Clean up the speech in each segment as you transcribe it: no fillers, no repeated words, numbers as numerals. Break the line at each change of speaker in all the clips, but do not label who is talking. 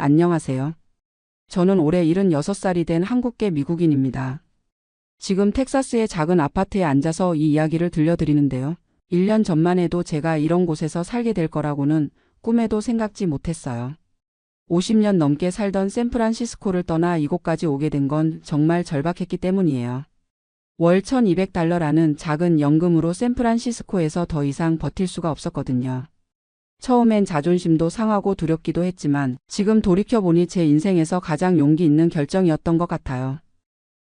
안녕하세요. 저는 올해 76살이 된 한국계 미국인입니다. 지금 텍사스의 작은 아파트에 앉아서 이 이야기를 들려드리는데요. 1년 전만 해도 제가 이런 곳에서 살게 될 거라고는 꿈에도 생각지 못했어요. 50년 넘게 살던 샌프란시스코를 떠나 이곳까지 오게 된 건 정말 절박했기 때문이에요. 월 $1200라는 작은 연금으로 샌프란시스코에서 더 이상 버틸 수가 없었거든요. 처음엔 자존심도 상하고 두렵기도 했지만 지금 돌이켜보니 제 인생에서 가장 용기 있는 결정이었던 것 같아요.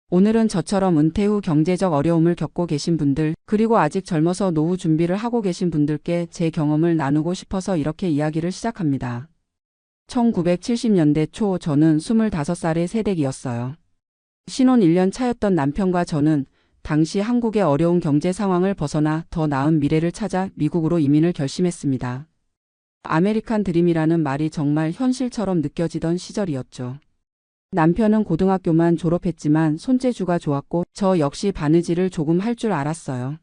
오늘은 저처럼 은퇴 후 경제적 어려움을 겪고 계신 분들, 그리고 아직 젊어서 노후 준비를 하고 계신 분들께 제 경험을 나누고 싶어서 이렇게 이야기를 시작합니다. 1970년대 초 저는 25살의 새댁이었어요. 신혼 1년 차였던 남편과 저는 당시 한국의 어려운 경제 상황을 벗어나 더 나은 미래를 찾아 미국으로 이민을 결심했습니다. 아메리칸 드림이라는 말이 정말 현실처럼 느껴지던 시절이었죠. 남편은 고등학교만 졸업했지만 손재주가 좋았고 저 역시 바느질을 조금 할 줄 알았어요.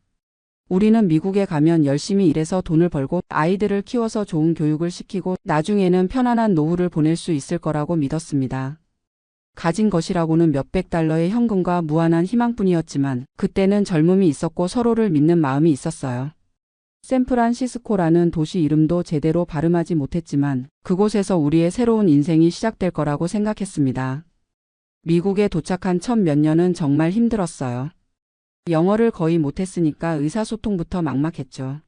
우리는 미국에 가면 열심히 일해서 돈을 벌고 아이들을 키워서 좋은 교육을 시키고 나중에는 편안한 노후를 보낼 수 있을 거라고 믿었습니다. 가진 것이라고는 몇백 달러의 현금과 무한한 희망뿐이었지만 그때는 젊음이 있었고 서로를 믿는 마음이 있었어요. 샌프란시스코라는 도시 이름도 제대로 발음하지 못했지만 그곳에서 우리의 새로운 인생이 시작될 거라고 생각했습니다. 미국에 도착한 첫 몇 년은 정말 힘들었어요. 영어를 거의 못했으니까 의사소통부터 막막했죠.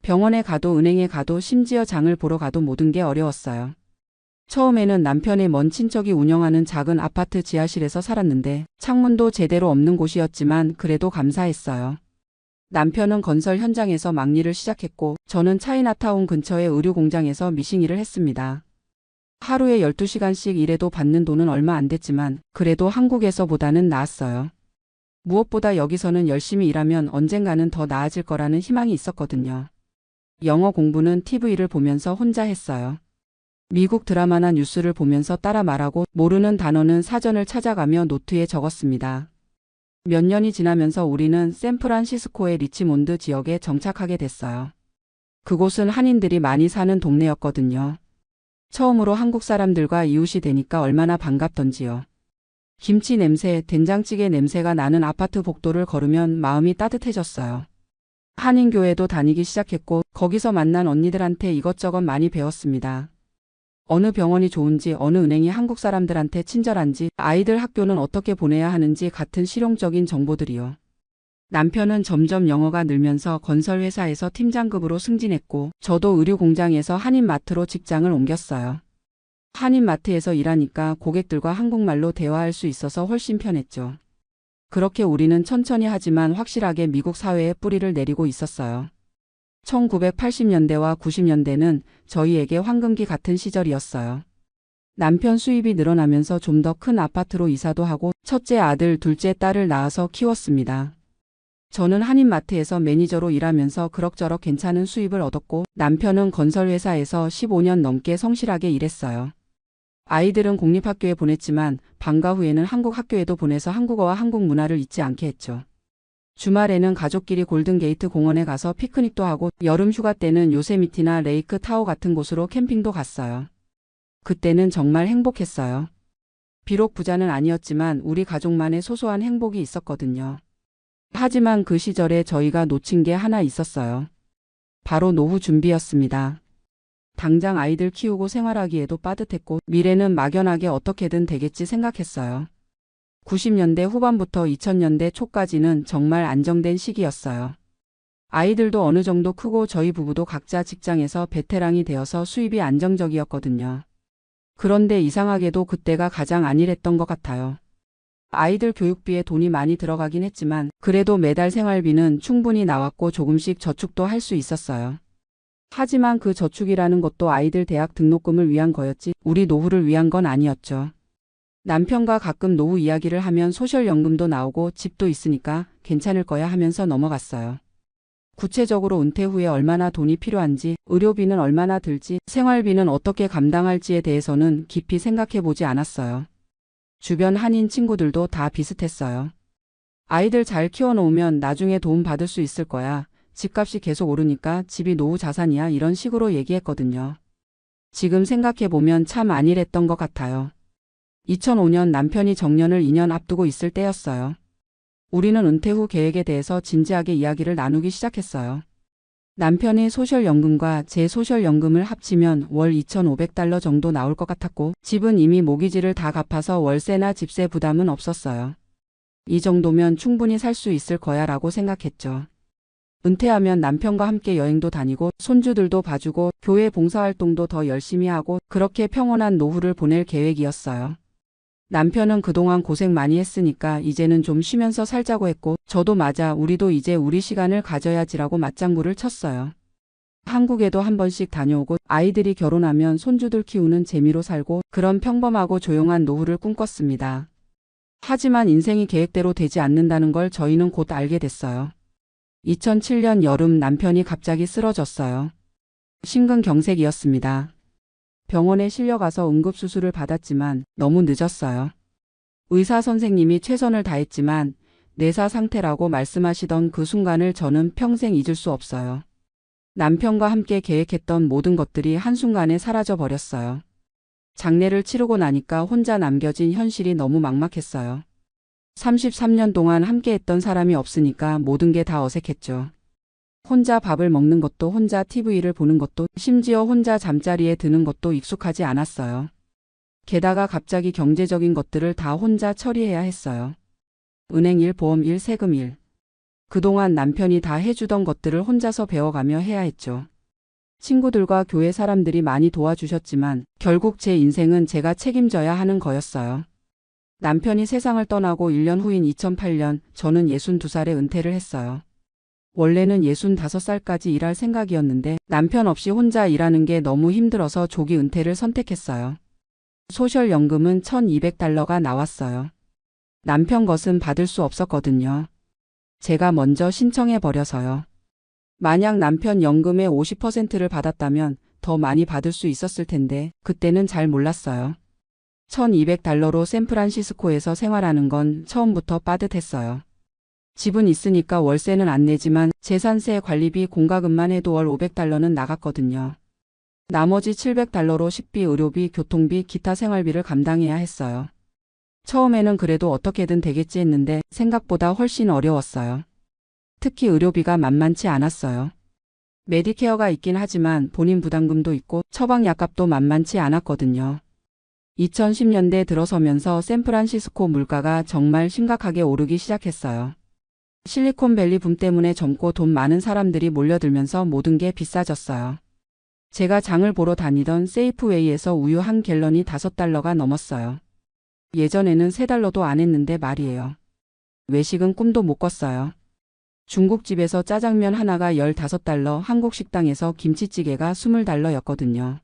병원에 가도 은행에 가도 심지어 장을 보러 가도 모든 게 어려웠어요. 처음에는 남편의 먼 친척이 운영하는 작은 아파트 지하실에서 살았는데 창문도 제대로 없는 곳이었지만 그래도 감사했어요. 남편은 건설 현장에서 막일을 시작했고 저는 차이나타운 근처의 의류 공장에서 미싱일을 했습니다. 하루에 12시간씩 일해도 받는 돈은 얼마 안 됐지만 그래도 한국에서보다는 나았어요. 무엇보다 여기서는 열심히 일하면 언젠가는 더 나아질 거라는 희망이 있었거든요. 영어 공부는 TV를 보면서 혼자 했어요. 미국 드라마나 뉴스를 보면서 따라 말하고 모르는 단어는 사전을 찾아가며 노트에 적었습니다. 몇 년이 지나면서 우리는 샌프란시스코의 리치몬드 지역에 정착하게 됐어요. 그곳은 한인들이 많이 사는 동네였거든요. 처음으로 한국 사람들과 이웃이 되니까 얼마나 반갑던지요. 김치 냄새, 된장찌개 냄새가 나는 아파트 복도를 걸으면 마음이 따뜻해졌어요. 한인교회도 다니기 시작했고 거기서 만난 언니들한테 이것저것 많이 배웠습니다. 어느 병원이 좋은지, 어느 은행이 한국 사람들한테 친절한지, 아이들 학교는 어떻게 보내야 하는지 같은 실용적인 정보들이요. 남편은 점점 영어가 늘면서 건설회사에서 팀장급으로 승진했고 저도 의류공장에서 한인마트로 직장을 옮겼어요. 한인마트에서 일하니까 고객들과 한국말로 대화할 수 있어서 훨씬 편했죠. 그렇게 우리는 천천히 하지만 확실하게 미국 사회에 뿌리를 내리고 있었어요. 1980년대와 90년대는 저희에게 황금기 같은 시절이었어요. 남편 수입이 늘어나면서 좀 더 큰 아파트로 이사도 하고 첫째 아들, 둘째 딸을 낳아서 키웠습니다. 저는 한인마트에서 매니저로 일하면서 그럭저럭 괜찮은 수입을 얻었고 남편은 건설회사에서 15년 넘게 성실하게 일했어요. 아이들은 공립학교에 보냈지만 방과 후에는 한국 학교에도 보내서 한국어와 한국 문화를 잊지 않게 했죠. 주말에는 가족끼리 골든게이트 공원에 가서 피크닉도 하고 여름 휴가 때는 요세미티나 레이크 타호 같은 곳으로 캠핑도 갔어요. 그때는 정말 행복했어요. 비록 부자는 아니었지만 우리 가족만의 소소한 행복이 있었거든요. 하지만 그 시절에 저희가 놓친 게 하나 있었어요. 바로 노후 준비였습니다. 당장 아이들 키우고 생활하기에도 빠듯했고 미래는 막연하게 어떻게든 되겠지 생각했어요. 90년대 후반부터 2000년대 초까지는 정말 안정된 시기였어요. 아이들도 어느 정도 크고 저희 부부도 각자 직장에서 베테랑이 되어서 수입이 안정적이었거든요. 그런데 이상하게도 그때가 가장 안일했던 것 같아요. 아이들 교육비에 돈이 많이 들어가긴 했지만 그래도 매달 생활비는 충분히 나왔고 조금씩 저축도 할 수 있었어요. 하지만 그 저축이라는 것도 아이들 대학 등록금을 위한 거였지 우리 노후를 위한 건 아니었죠. 남편과 가끔 노후 이야기를 하면 소셜연금도 나오고 집도 있으니까 괜찮을 거야 하면서 넘어갔어요. 구체적으로 은퇴 후에 얼마나 돈이 필요한지, 의료비는 얼마나 들지, 생활비는 어떻게 감당할지에 대해서는 깊이 생각해 보지 않았어요. 주변 한인 친구들도 다 비슷했어요. 아이들 잘 키워놓으면 나중에 도움 받을 수 있을 거야. 집값이 계속 오르니까 집이 노후 자산이야 이런 식으로 얘기했거든요. 지금 생각해보면 참 안일했던 것 같아요. 2005년 남편이 정년을 2년 앞두고 있을 때였어요. 우리는 은퇴 후 계획에 대해서 진지하게 이야기를 나누기 시작했어요. 남편이 소셜연금과 제 소셜연금을 합치면 월 2,500달러 정도 나올 것 같았고 집은 이미 모기지를 다 갚아서 월세나 집세 부담은 없었어요. 이 정도면 충분히 살 수 있을 거야 라고 생각했죠. 은퇴하면 남편과 함께 여행도 다니고 손주들도 봐주고 교회 봉사활동도 더 열심히 하고 그렇게 평온한 노후를 보낼 계획이었어요. 남편은 그동안 고생 많이 했으니까 이제는 좀 쉬면서 살자고 했고 저도 맞아 우리도 이제 우리 시간을 가져야지라고 맞장구를 쳤어요. 한국에도 한 번씩 다녀오고 아이들이 결혼하면 손주들 키우는 재미로 살고 그런 평범하고 조용한 노후를 꿈꿨습니다. 하지만 인생이 계획대로 되지 않는다는 걸 저희는 곧 알게 됐어요. 2007년 여름 남편이 갑자기 쓰러졌어요. 심근경색이었습니다. 병원에 실려가서 응급수술을 받았지만 너무 늦었어요. 의사 선생님이 최선을 다했지만 내사 상태라고 말씀하시던 그 순간을 저는 평생 잊을 수 없어요. 남편과 함께 계획했던 모든 것들이 한순간에 사라져 버렸어요. 장례를 치르고 나니까 혼자 남겨진 현실이 너무 막막했어요. 33년 동안 함께했던 사람이 없으니까 모든 게 다 어색했죠. 혼자 밥을 먹는 것도 혼자 TV를 보는 것도 심지어 혼자 잠자리에 드는 것도 익숙하지 않았어요. 게다가 갑자기 경제적인 것들을 다 혼자 처리해야 했어요. 은행 일, 보험 일, 세금 일. 그동안 남편이 다 해주던 것들을 혼자서 배워가며 해야 했죠. 친구들과 교회 사람들이 많이 도와주셨지만 결국 제 인생은 제가 책임져야 하는 거였어요. 남편이 세상을 떠나고 1년 후인 2008년 저는 62살에 은퇴를 했어요. 원래는 65살까지 일할 생각이었는데 남편 없이 혼자 일하는 게 너무 힘들어서 조기 은퇴를 선택했어요. 소셜연금은 1,200달러가 나왔어요. 남편 것은 받을 수 없었거든요. 제가 먼저 신청해버려서요. 만약 남편 연금의 50%를 받았다면 더 많이 받을 수 있었을 텐데 그때는 잘 몰랐어요. 1,200달러로 샌프란시스코에서 생활하는 건 처음부터 빠듯했어요. 집은 있으니까 월세는 안 내지만 재산세 관리비 공과금만 해도 월 500달러는 나갔거든요. 나머지 700달러로 식비, 의료비, 교통비, 기타 생활비를 감당해야 했어요. 처음에는 그래도 어떻게든 되겠지 했는데 생각보다 훨씬 어려웠어요. 특히 의료비가 만만치 않았어요. 메디케어가 있긴 하지만 본인 부담금도 있고 처방약값도 만만치 않았거든요. 2010년대 들어서면서 샌프란시스코 물가가 정말 심각하게 오르기 시작했어요. 실리콘밸리 붐 때문에 젊고 돈 많은 사람들이 몰려들면서 모든 게 비싸졌어요. 제가 장을 보러 다니던 세이프웨이에서 우유 한 갤런이 5달러가 넘었어요. 예전에는 3달러도 안 했는데 말이에요. 외식은 꿈도 못 꿨어요. 중국집에서 짜장면 하나가 15달러, 한국 식당에서 김치찌개가 20달러였거든요.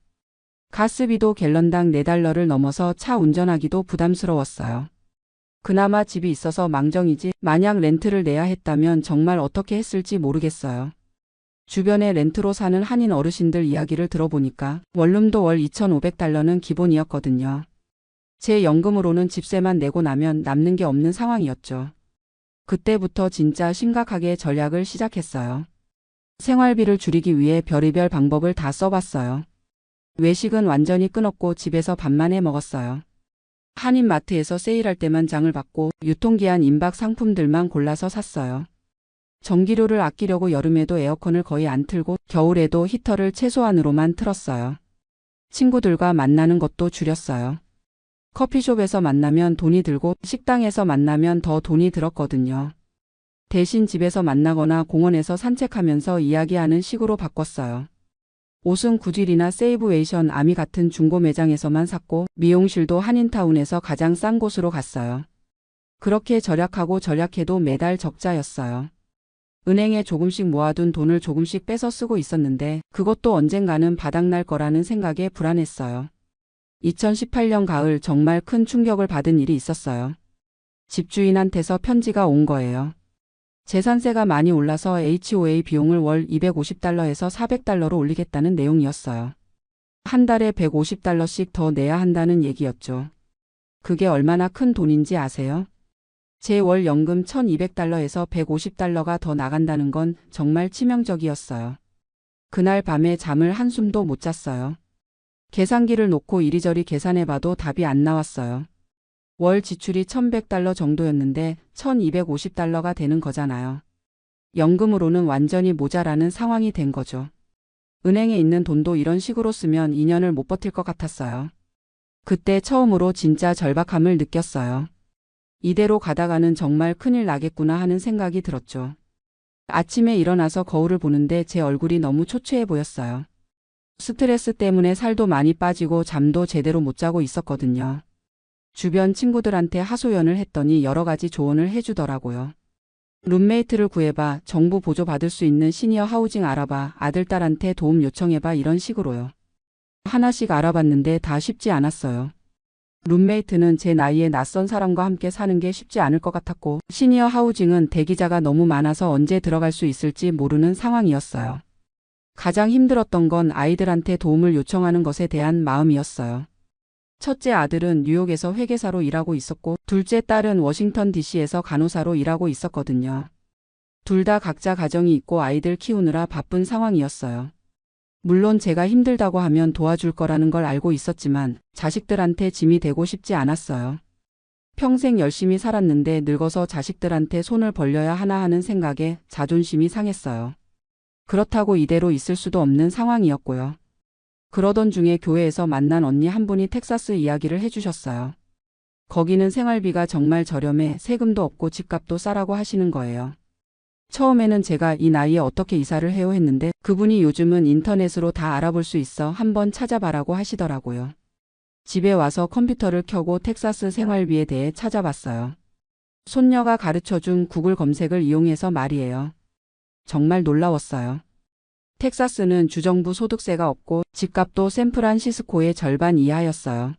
가스비도 갤런당 4달러를 넘어서 차 운전하기도 부담스러웠어요. 그나마 집이 있어서 망정이지 만약 렌트를 내야 했다면 정말 어떻게 했을지 모르겠어요. 주변에 렌트로 사는 한인 어르신들 이야기를 들어보니까 원룸도 월 2,500달러는 기본이었거든요. 제 연금으로는 집세만 내고 나면 남는 게 없는 상황이었죠. 그때부터 진짜 심각하게 전략을 시작했어요. 생활비를 줄이기 위해 별의별 방법을 다 써봤어요. 외식은 완전히 끊었고 집에서 밥만 해 먹었어요. 한인마트에서 세일할 때만 장을 받고 유통기한 임박 상품들만 골라서 샀어요. 전기료를 아끼려고 여름에도 에어컨을 거의 안 틀고 겨울에도 히터를 최소한으로만 틀었어요. 친구들과 만나는 것도 줄였어요. 커피숍에서 만나면 돈이 들고 식당에서 만나면 더 돈이 들었거든요. 대신 집에서 만나거나 공원에서 산책하면서 이야기하는 식으로 바꿨어요. 옷은 구딜이나 세이브웨이션 아미 같은 중고 매장에서만 샀고 미용실도 한인타운에서 가장 싼 곳으로 갔어요. 그렇게 절약하고 절약해도 매달 적자였어요. 은행에 조금씩 모아둔 돈을 조금씩 빼서 쓰고 있었는데 그것도 언젠가는 바닥날 거라는 생각에 불안했어요. 2018년 가을 정말 큰 충격을 받은 일이 있었어요. 집주인한테서 편지가 온 거예요. 재산세가 많이 올라서 HOA 비용을 월 250달러에서 400달러로 올리겠다는 내용이었어요. 한 달에 150달러씩 더 내야 한다는 얘기였죠. 그게 얼마나 큰 돈인지 아세요? 제 월 연금 1,200달러에서 150달러가 더 나간다는 건 정말 치명적이었어요. 그날 밤에 잠을 한숨도 못 잤어요. 계산기를 놓고 이리저리 계산해봐도 답이 안 나왔어요. 월 지출이 $1,100 정도였는데 $1,250가 되는 거잖아요. 연금으로는 완전히 모자라는 상황이 된 거죠. 은행에 있는 돈도 이런 식으로 쓰면 2년을 못 버틸 것 같았어요. 그때 처음으로 진짜 절박함을 느꼈어요. 이대로 가다가는 정말 큰일 나겠구나 하는 생각이 들었죠. 아침에 일어나서 거울을 보는데 제 얼굴이 너무 초췌해 보였어요. 스트레스 때문에 살도 많이 빠지고 잠도 제대로 못 자고 있었거든요. 주변 친구들한테 하소연을 했더니 여러 가지 조언을 해주더라고요. 룸메이트를 구해봐, 정부 보조 받을 수 있는 시니어 하우징 알아봐, 아들, 딸한테 도움 요청해봐 이런 식으로요. 하나씩 알아봤는데 다 쉽지 않았어요. 룸메이트는 제 나이에 낯선 사람과 함께 사는 게 쉽지 않을 것 같았고, 시니어 하우징은 대기자가 너무 많아서 언제 들어갈 수 있을지 모르는 상황이었어요. 가장 힘들었던 건 아이들한테 도움을 요청하는 것에 대한 마음이었어요. 첫째 아들은 뉴욕에서 회계사로 일하고 있었고, 둘째 딸은 워싱턴 DC에서 간호사로 일하고 있었거든요. 둘 다 각자 가정이 있고 아이들 키우느라 바쁜 상황이었어요. 물론 제가 힘들다고 하면 도와줄 거라는 걸 알고 있었지만 자식들한테 짐이 되고 싶지 않았어요. 평생 열심히 살았는데 늙어서 자식들한테 손을 벌려야 하나 하는 생각에 자존심이 상했어요. 그렇다고 이대로 있을 수도 없는 상황이었고요. 그러던 중에 교회에서 만난 언니 한 분이 텍사스 이야기를 해주셨어요. 거기는 생활비가 정말 저렴해 세금도 없고 집값도 싸라고 하시는 거예요. 처음에는 제가 이 나이에 어떻게 이사를 해요 했는데 그분이 요즘은 인터넷으로 다 알아볼 수 있어 한번 찾아봐라고 하시더라고요. 집에 와서 컴퓨터를 켜고 텍사스 생활비에 대해 찾아봤어요. 손녀가 가르쳐준 구글 검색을 이용해서 말이에요. 정말 놀라웠어요. 텍사스는 주정부 소득세가 없고 집값도 샌프란시스코의 절반 이하였어요.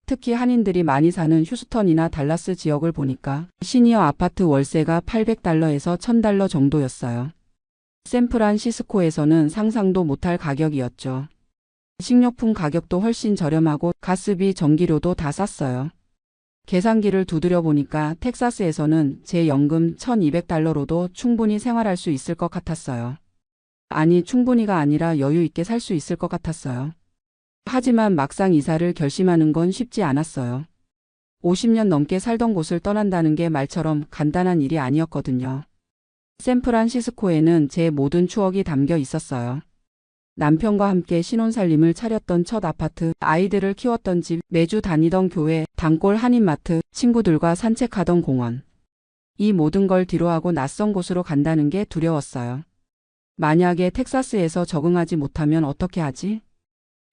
특히 한인들이 많이 사는 휴스턴이나 달라스 지역을 보니까 시니어 아파트 월세가 $800에서 $1,000 정도였어요. 샌프란시스코에서는 상상도 못할 가격이었죠. 식료품 가격도 훨씬 저렴하고 가스비, 전기료도 다 쌌어요. 계산기를 두드려 보니까 텍사스에서는 제 연금 $1,200로도 충분히 생활할 수 있을 것 같았어요. 아니, 충분히가 아니라 여유 있게 살 수 있을 것 같았어요. 하지만 막상 이사를 결심하는 건 쉽지 않았어요. 50년 넘게 살던 곳을 떠난다는 게 말처럼 간단한 일이 아니었거든요. 샌프란시스코에는 제 모든 추억이 담겨 있었어요. 남편과 함께 신혼살림을 차렸던 첫 아파트, 아이들을 키웠던 집, 매주 다니던 교회, 단골 한인마트, 친구들과 산책하던 공원. 이 모든 걸 뒤로하고 낯선 곳으로 간다는 게 두려웠어요. 만약에 텍사스에서 적응하지 못하면 어떻게 하지?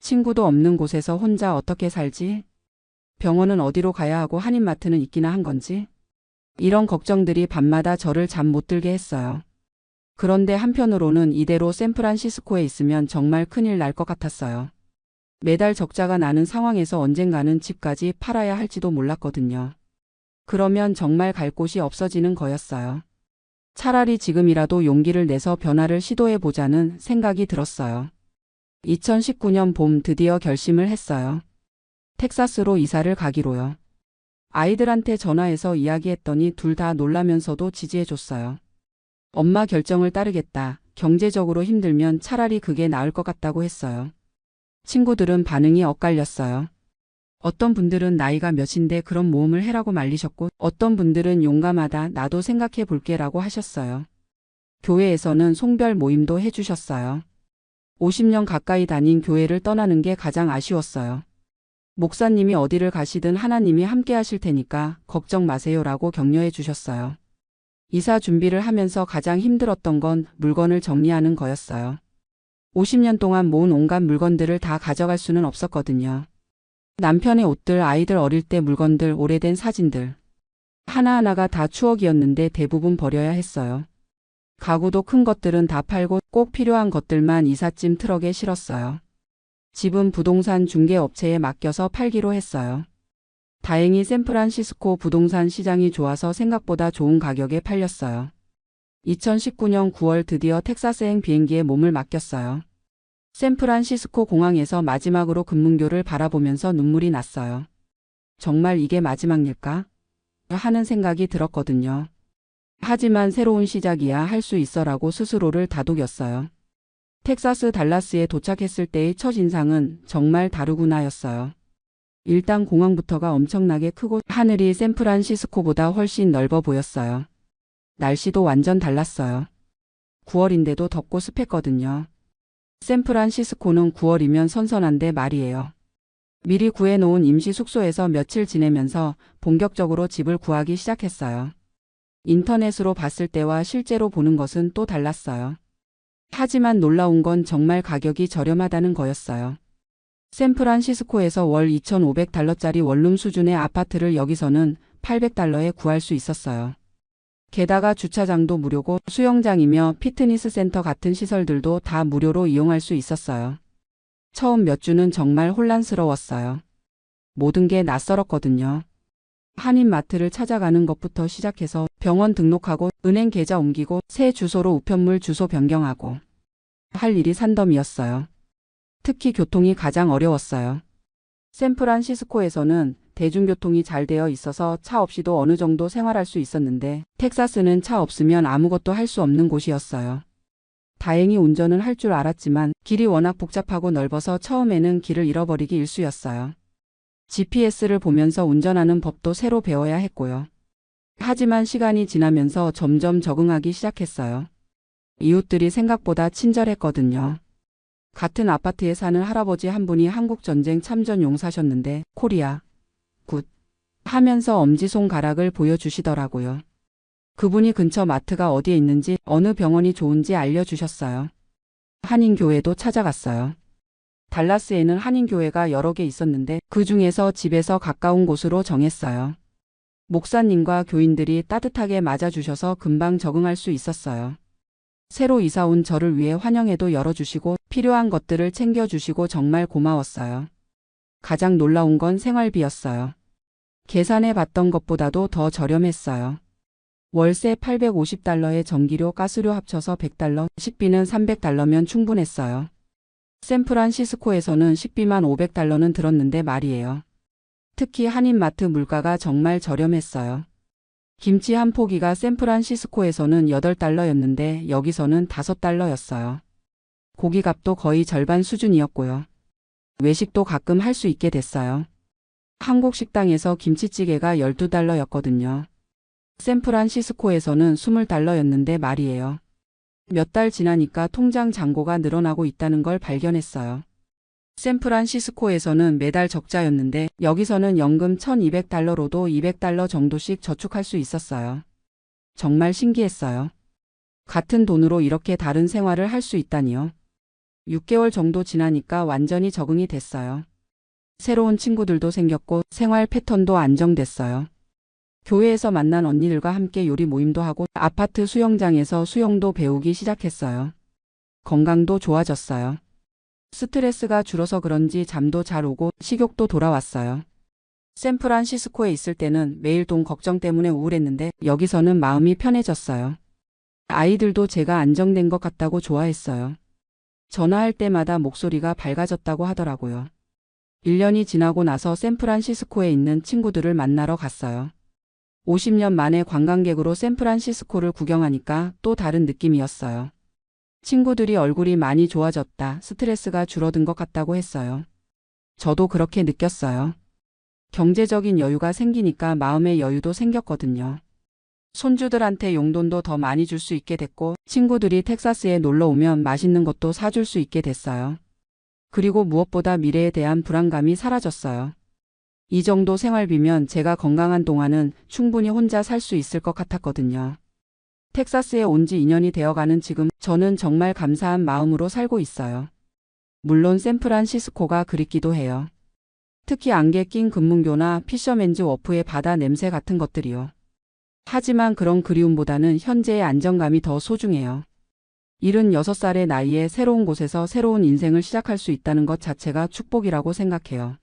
친구도 없는 곳에서 혼자 어떻게 살지? 병원은 어디로 가야 하고 한인마트는 있기나 한 건지? 이런 걱정들이 밤마다 저를 잠 못 들게 했어요. 그런데 한편으로는 이대로 샌프란시스코에 있으면 정말 큰일 날 것 같았어요. 매달 적자가 나는 상황에서 언젠가는 집까지 팔아야 할지도 몰랐거든요. 그러면 정말 갈 곳이 없어지는 거였어요. 차라리 지금이라도 용기를 내서 변화를 시도해보자는 생각이 들었어요. 2019년 봄 드디어 결심을 했어요. 텍사스로 이사를 가기로요. 아이들한테 전화해서 이야기했더니 둘 다 놀라면서도 지지해줬어요. 엄마 결정을 따르겠다. 경제적으로 힘들면 차라리 그게 나을 것 같다고 했어요. 친구들은 반응이 엇갈렸어요. 어떤 분들은 나이가 몇인데 그런 모험을 해라고 말리셨고 어떤 분들은 용감하다 나도 생각해 볼게라고 하셨어요. 교회에서는 송별 모임도 해주셨어요. 50년 가까이 다닌 교회를 떠나는 게 가장 아쉬웠어요. 목사님이 어디를 가시든 하나님이 함께 하실 테니까 걱정 마세요라고 격려해 주셨어요. 이사 준비를 하면서 가장 힘들었던 건 물건을 정리하는 거였어요. 50년 동안 모은 온갖 물건들을 다 가져갈 수는 없었거든요. 남편의 옷들, 아이들 어릴 때 물건들, 오래된 사진들. 하나하나가 다 추억이었는데 대부분 버려야 했어요. 가구도 큰 것들은 다 팔고 꼭 필요한 것들만 이삿짐 트럭에 실었어요. 집은 부동산 중개업체에 맡겨서 팔기로 했어요. 다행히 샌프란시스코 부동산 시장이 좋아서 생각보다 좋은 가격에 팔렸어요. 2019년 9월 드디어 텍사스행 비행기에 몸을 맡겼어요. 샌프란시스코 공항에서 마지막으로 금문교를 바라보면서 눈물이 났어요. 정말 이게 마지막 일까? 하는 생각이 들었거든요. 하지만 새로운 시작이야 할 수 있어라고 스스로를 다독였어요. 텍사스 달라스에 도착했을 때의 첫 인상은 정말 다르구나였어요. 일단 공항부터가 엄청나게 크고 하늘이 샌프란시스코보다 훨씬 넓어 보였어요. 날씨도 완전 달랐어요. 9월인데도 덥고 습했거든요. 샌프란시스코는 9월이면 선선한데 말이에요. 미리 구해놓은 임시 숙소에서 며칠 지내면서 본격적으로 집을 구하기 시작했어요. 인터넷으로 봤을 때와 실제로 보는 것은 또 달랐어요. 하지만 놀라운 건 정말 가격이 저렴하다는 거였어요. 샌프란시스코에서 월 2,500달러짜리 원룸 수준의 아파트를 여기서는 800달러에 구할 수 있었어요. 게다가 주차장도 무료고 수영장이며 피트니스 센터 같은 시설들도 다 무료로 이용할 수 있었어요. 처음 몇 주는 정말 혼란스러웠어요. 모든 게 낯설었거든요. 한인마트를 찾아가는 것부터 시작해서 병원 등록하고 은행 계좌 옮기고 새 주소로 우편물 주소 변경하고 할 일이 산더미였어요. 특히 교통이 가장 어려웠어요. 샌프란시스코에서는 대중교통이 잘 되어 있어서 차 없이도 어느 정도 생활할 수 있었는데 텍사스는 차 없으면 아무것도 할 수 없는 곳이었어요. 다행히 운전은 할 줄 알았지만 길이 워낙 복잡하고 넓어서 처음에는 길을 잃어버리기 일쑤였어요. GPS를 보면서 운전하는 법도 새로 배워야 했고요. 하지만 시간이 지나면서 점점 적응하기 시작했어요. 이웃들이 생각보다 친절했거든요. 같은 아파트에 사는 할아버지 한 분이 한국전쟁 참전 용사셨는데 코리아 굿 하면서 엄지손가락을 보여주시더라고요. 그분이 근처 마트가 어디에 있는지 어느 병원이 좋은지 알려주셨어요. 한인교회도 찾아갔어요. 달라스에는 한인교회가 여러 개 있었는데 그 중에서 집에서 가까운 곳으로 정했어요. 목사님과 교인들이 따뜻하게 맞아주셔서 금방 적응할 수 있었어요. 새로 이사 온 저를 위해 환영회도 열어주시고 필요한 것들을 챙겨주시고 정말 고마웠어요. 가장 놀라운 건 생활비였어요. 계산해 봤던 것보다도 더 저렴했어요. 월세 850달러에 전기료, 가스료 합쳐서 100달러, 식비는 300달러면 충분했어요. 샌프란시스코에서는 식비만 500달러는 들었는데 말이에요. 특히 한인마트 물가가 정말 저렴했어요. 김치 한 포기가 샌프란시스코에서는 8달러였는데 여기서는 5달러였어요. 고기값도 거의 절반 수준이었고요. 외식도 가끔 할 수 있게 됐어요. 한국 식당에서 김치찌개가 12달러였거든요. 샌프란시스코에서는 20달러였는데 말이에요. 몇 달 지나니까 통장 잔고가 늘어나고 있다는 걸 발견했어요. 샌프란시스코에서는 매달 적자였는데 여기서는 연금 1200달러로도 200달러 정도씩 저축할 수 있었어요. 정말 신기했어요. 같은 돈으로 이렇게 다른 생활을 할 수 있다니요. 6개월 정도 지나니까 완전히 적응이 됐어요. 새로운 친구들도 생겼고 생활 패턴도 안정됐어요. 교회에서 만난 언니들과 함께 요리 모임도 하고 아파트 수영장에서 수영도 배우기 시작했어요. 건강도 좋아졌어요. 스트레스가 줄어서 그런지 잠도 잘 오고 식욕도 돌아왔어요. 샌프란시스코에 있을 때는 매일 돈 걱정 때문에 우울했는데 여기서는 마음이 편해졌어요. 아이들도 제가 안정된 것 같다고 좋아했어요. 전화할 때마다 목소리가 밝아졌다고 하더라고요. 1년이 지나고 나서 샌프란시스코에 있는 친구들을 만나러 갔어요. 50년 만에 관광객으로 샌프란시스코를 구경하니까 또 다른 느낌이었어요. 친구들이 얼굴이 많이 좋아졌다, 스트레스가 줄어든 것 같다고 했어요. 저도 그렇게 느꼈어요. 경제적인 여유가 생기니까 마음의 여유도 생겼거든요. 손주들한테 용돈도 더 많이 줄 수 있게 됐고 친구들이 텍사스에 놀러 오면 맛있는 것도 사줄 수 있게 됐어요. 그리고 무엇보다 미래에 대한 불안감이 사라졌어요. 이 정도 생활비면 제가 건강한 동안은 충분히 혼자 살 수 있을 것 같았거든요. 텍사스에 온 지 2년이 되어가는 지금 저는 정말 감사한 마음으로 살고 있어요. 물론 샌프란시스코가 그립기도 해요. 특히 안개 낀 금문교나 피셔맨즈 워프의 바다 냄새 같은 것들이요. 하지만 그런 그리움보다는 현재의 안정감이 더 소중해요. 76살의 나이에 새로운 곳에서 새로운 인생을 시작할 수 있다는 것 자체가 축복이라고 생각해요.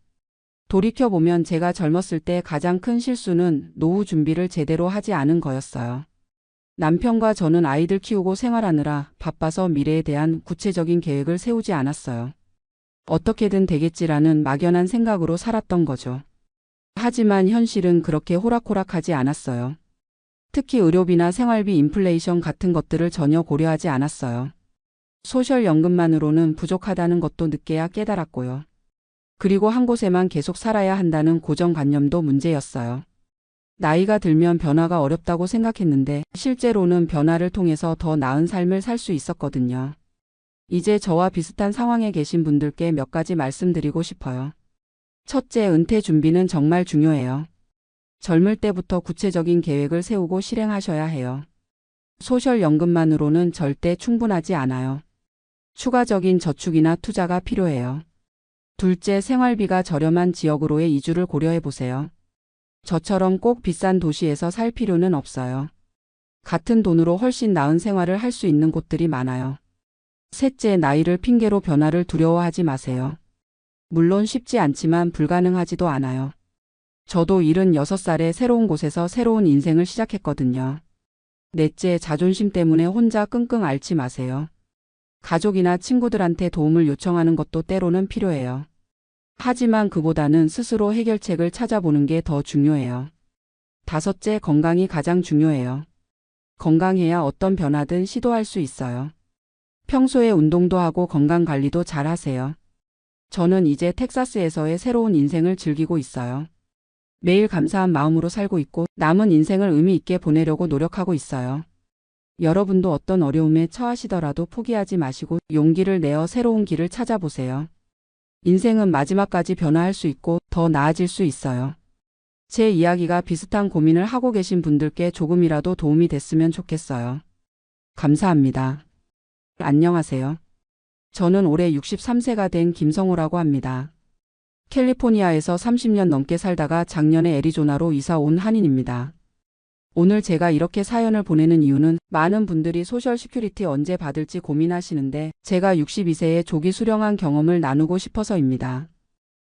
돌이켜보면 제가 젊었을 때 가장 큰 실수는 노후 준비를 제대로 하지 않은 거였어요. 남편과 저는 아이들 키우고 생활하느라 바빠서 미래에 대한 구체적인 계획을 세우지 않았어요. 어떻게든 되겠지라는 막연한 생각으로 살았던 거죠. 하지만 현실은 그렇게 호락호락하지 않았어요. 특히 의료비나 생활비, 인플레이션 같은 것들을 전혀 고려하지 않았어요. 소셜연금만으로는 부족하다는 것도 늦게야 깨달았고요. 그리고 한 곳에만 계속 살아야 한다는 고정관념도 문제였어요. 나이가 들면 변화가 어렵다고 생각했는데 실제로는 변화를 통해서 더 나은 삶을 살 수 있었거든요. 이제 저와 비슷한 상황에 계신 분들께 몇 가지 말씀드리고 싶어요. 첫째, 은퇴 준비는 정말 중요해요. 젊을 때부터 구체적인 계획을 세우고 실행하셔야 해요. 소셜연금만으로는 절대 충분하지 않아요. 추가적인 저축이나 투자가 필요해요. 둘째, 생활비가 저렴한 지역으로의 이주를 고려해 보세요. 저처럼 꼭 비싼 도시에서 살 필요는 없어요. 같은 돈으로 훨씬 나은 생활을 할 수 있는 곳들이 많아요. 셋째, 나이를 핑계로 변화를 두려워하지 마세요. 물론 쉽지 않지만 불가능하지도 않아요. 저도 76살에 새로운 곳에서 새로운 인생을 시작했거든요. 넷째, 자존심 때문에 혼자 끙끙 앓지 마세요. 가족이나 친구들한테 도움을 요청하는 것도 때로는 필요해요. 하지만 그보다는 스스로 해결책을 찾아보는 게 더 중요해요. 다섯째, 건강이 가장 중요해요. 건강해야 어떤 변화든 시도할 수 있어요. 평소에 운동도 하고 건강 관리도 잘 하세요. 저는 이제 텍사스에서의 새로운 인생을 즐기고 있어요. 매일 감사한 마음으로 살고 있고 남은 인생을 의미 있게 보내려고 노력하고 있어요. 여러분도 어떤 어려움에 처하시더라도 포기하지 마시고 용기를 내어 새로운 길을 찾아보세요. 인생은 마지막까지 변화할 수 있고 더 나아질 수 있어요. 제 이야기가 비슷한 고민을 하고 계신 분들께 조금이라도 도움이 됐으면 좋겠어요. 감사합니다. 안녕하세요. 저는 올해 63세가 된 김성호라고 합니다. 캘리포니아에서 30년 넘게 살다가 작년에 애리조나로 이사 온 한인입니다. 오늘 제가 이렇게 사연을 보내는 이유는 많은 분들이 소셜 시큐리티 언제 받을지 고민하시는데 제가 62세에 조기 수령한 경험을 나누고 싶어서입니다.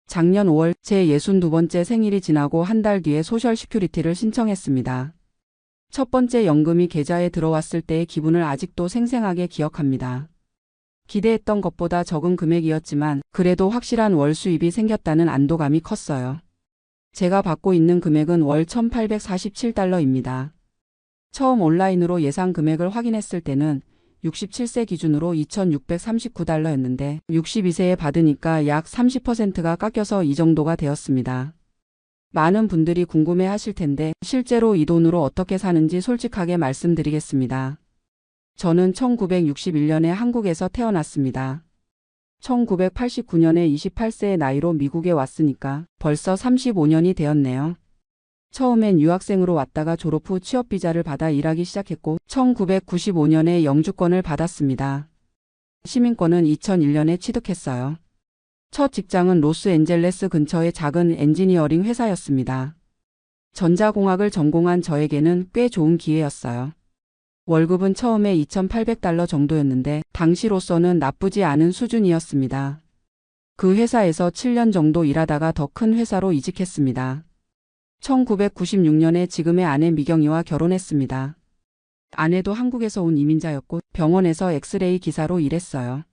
작년 5월 제 62번째 생일이 지나고 한 달 뒤에 소셜 시큐리티를 신청했습니다. 첫 번째 연금이 계좌에 들어왔을 때의 기분을 아직도 생생하게 기억합니다. 기대했던 것보다 적은 금액이었지만 그래도 확실한 월 수입이 생겼다는 안도감이 컸어요. 제가 받고 있는 금액은 월 1,847달러입니다. 처음 온라인으로 예상 금액을 확인했을 때는 67세 기준으로 2,639달러였는데 62세에 받으니까 약 30%가 깎여서 이 정도가 되었습니다. 많은 분들이 궁금해 하실 텐데 실제로 이 돈으로 어떻게 사는지 솔직하게 말씀드리겠습니다. 저는 1961년에 한국에서 태어났습니다. 1989년에 28세의 나이로 미국에 왔으니까 벌써 35년이 되었네요. 처음엔 유학생으로 왔다가 졸업 후 취업비자를 받아 일하기 시작했고 1995년에 영주권을 받았습니다. 시민권은 2001년에 취득했어요. 첫 직장은 로스앤젤레스 근처의 작은 엔지니어링 회사였습니다. 전자공학을 전공한 저에게는 꽤 좋은 기회였어요. 월급은 처음에 2,800달러 정도였는데 당시로서는 나쁘지 않은 수준이었습니다. 그 회사에서 7년 정도 일하다가 더 큰 회사로 이직했습니다. 1996년에 지금의 아내 미경이와 결혼했습니다. 아내도 한국에서 온 이민자였고 병원에서 엑스레이 기사로 일했어요.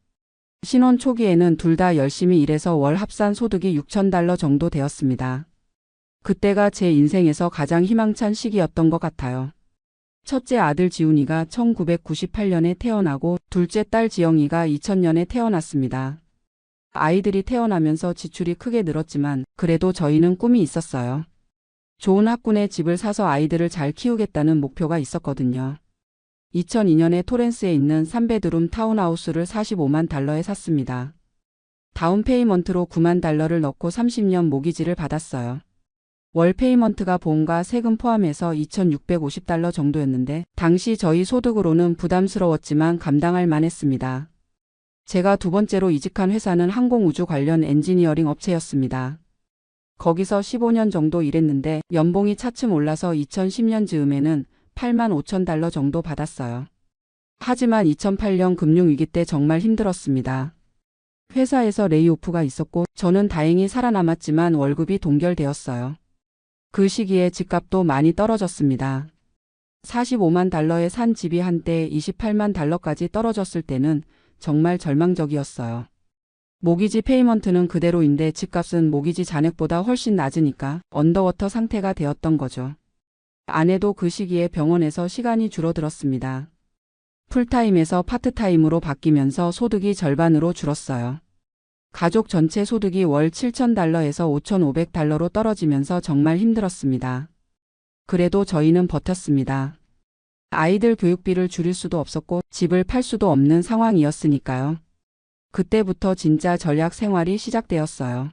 신혼 초기에는 둘 다 열심히 일해서 월 합산 소득이 6,000달러 정도 되었습니다. 그때가 제 인생에서 가장 희망찬 시기였던 것 같아요. 첫째 아들 지훈이가 1998년에 태어나고 둘째 딸 지영이가 2000년에 태어났습니다. 아이들이 태어나면서 지출이 크게 늘었지만 그래도 저희는 꿈이 있었어요. 좋은 학군에 집을 사서 아이들을 잘 키우겠다는 목표가 있었거든요. 2002년에 토렌스에 있는 3베드룸 타운하우스를 45만 달러에 샀습니다. 다운 페이먼트로 9만 달러를 넣고 30년 모기지를 받았어요. 월 페이먼트가 보험과 세금 포함해서 2,650달러 정도였는데 당시 저희 소득으로는 부담스러웠지만 감당할 만했습니다. 제가 두 번째로 이직한 회사는 항공우주 관련 엔지니어링 업체였습니다. 거기서 15년 정도 일했는데 연봉이 차츰 올라서 2010년 즈음에는 8만 5천 달러 정도 받았어요. 하지만 2008년 금융위기 때 정말 힘들었습니다. 회사에서 레이오프가 있었고 저는 다행히 살아남았지만 월급이 동결되었어요. 그 시기에 집값도 많이 떨어졌습니다. 45만 달러에 산 집이 한때 28만 달러까지 떨어졌을 때는 정말 절망적이었어요. 모기지 페이먼트는 그대로인데 집값은 모기지 잔액보다 훨씬 낮으니까 언더워터 상태가 되었던 거죠. 아내도 그 시기에 병원에서 시간이 줄어들었습니다. 풀타임에서 파트타임으로 바뀌면서 소득이 절반으로 줄었어요. 가족 전체 소득이 월 7,000달러에서 5,500달러로 떨어지면서 정말 힘들었습니다. 그래도 저희는 버텼습니다. 아이들 교육비를 줄일 수도 없었고 집을 팔 수도 없는 상황이었으니까요. 그때부터 진짜 전략 생활이 시작되었어요.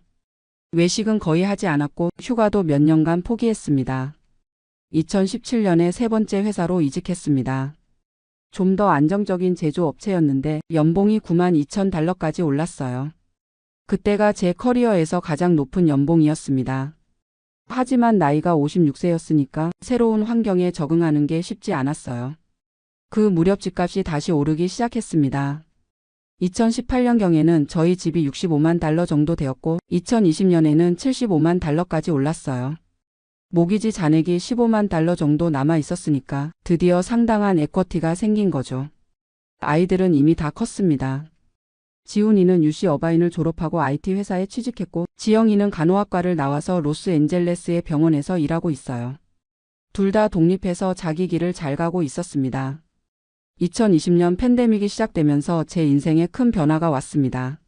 외식은 거의 하지 않았고 휴가도 몇 년간 포기했습니다. 2017년에 세 번째 회사로 이직했습니다. 좀 더 안정적인 제조업체였는데 연봉이 92,000달러까지 올랐어요. 그때가 제 커리어에서 가장 높은 연봉이었습니다. 하지만 나이가 56세였으니까 새로운 환경에 적응하는 게 쉽지 않았어요. 그 무렵 집값이 다시 오르기 시작했습니다. 2018년경에는 저희 집이 65만 달러 정도 되었고 2020년에는 75만 달러까지 올랐어요. 모기지 잔액이 15만 달러 정도 남아 있었으니까 드디어 상당한 에쿼티가 생긴 거죠. 아이들은 이미 다 컸습니다. 지훈이는 UC 어바인을 졸업하고 IT 회사에 취직했고 지영이는 간호학과를 나와서 로스앤젤레스의 병원에서 일하고 있어요. 둘 다 독립해서 자기 길을 잘 가고 있었습니다. 2020년 팬데믹이 시작되면서 제 인생에 큰 변화가 왔습니다.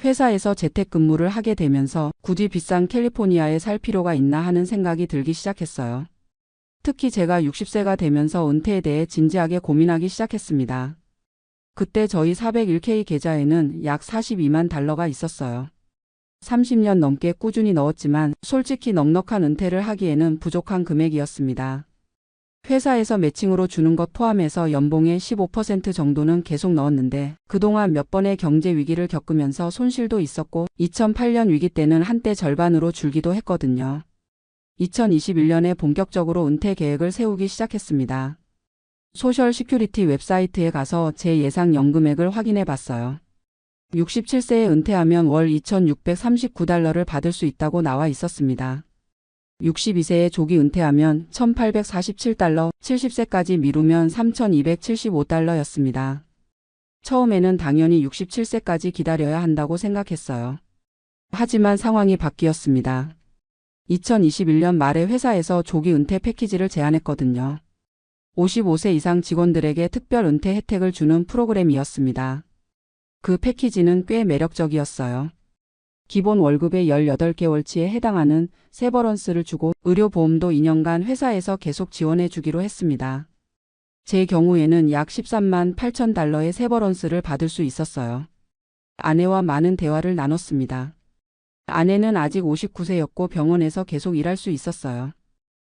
회사에서 재택근무를 하게 되면서 굳이 비싼 캘리포니아에 살 필요가 있나 하는 생각이 들기 시작했어요. 특히 제가 60세가 되면서 은퇴에 대해 진지하게 고민하기 시작했습니다. 그때 저희 401k 계좌에는 약 42만 달러가 있었어요. 30년 넘게 꾸준히 넣었지만 솔직히 넉넉한 은퇴를 하기에는 부족한 금액이었습니다. 회사에서 매칭으로 주는 것 포함해서 연봉의 15% 정도는 계속 넣었는데 그동안 몇 번의 경제 위기를 겪으면서 손실도 있었고 2008년 위기 때는 한때 절반으로 줄기도 했거든요. 2021년에 본격적으로 은퇴 계획을 세우기 시작했습니다. 소셜 시큐리티 웹사이트에 가서 제 예상 연금액을 확인해 봤어요. 67세에 은퇴하면 월 2,639달러를 받을 수 있다고 나와 있었습니다. 62세에 조기 은퇴하면 1,847달러, 70세까지 미루면 3,275달러였습니다. 처음에는 당연히 67세까지 기다려야 한다고 생각했어요. 하지만 상황이 바뀌었습니다. 2021년 말에 회사에서 조기 은퇴 패키지를 제안했거든요. 55세 이상 직원들에게 특별 은퇴 혜택을 주는 프로그램이었습니다. 그 패키지는 꽤 매력적이었어요. 기본 월급의 18개월치에 해당하는 세버런스를 주고 의료보험도 2년간 회사에서 계속 지원해 주기로 했습니다. 제 경우에는 약 13만 8천 달러의 세버런스를 받을 수 있었어요. 아내와 많은 대화를 나눴습니다. 아내는 아직 59세였고 병원에서 계속 일할 수 있었어요.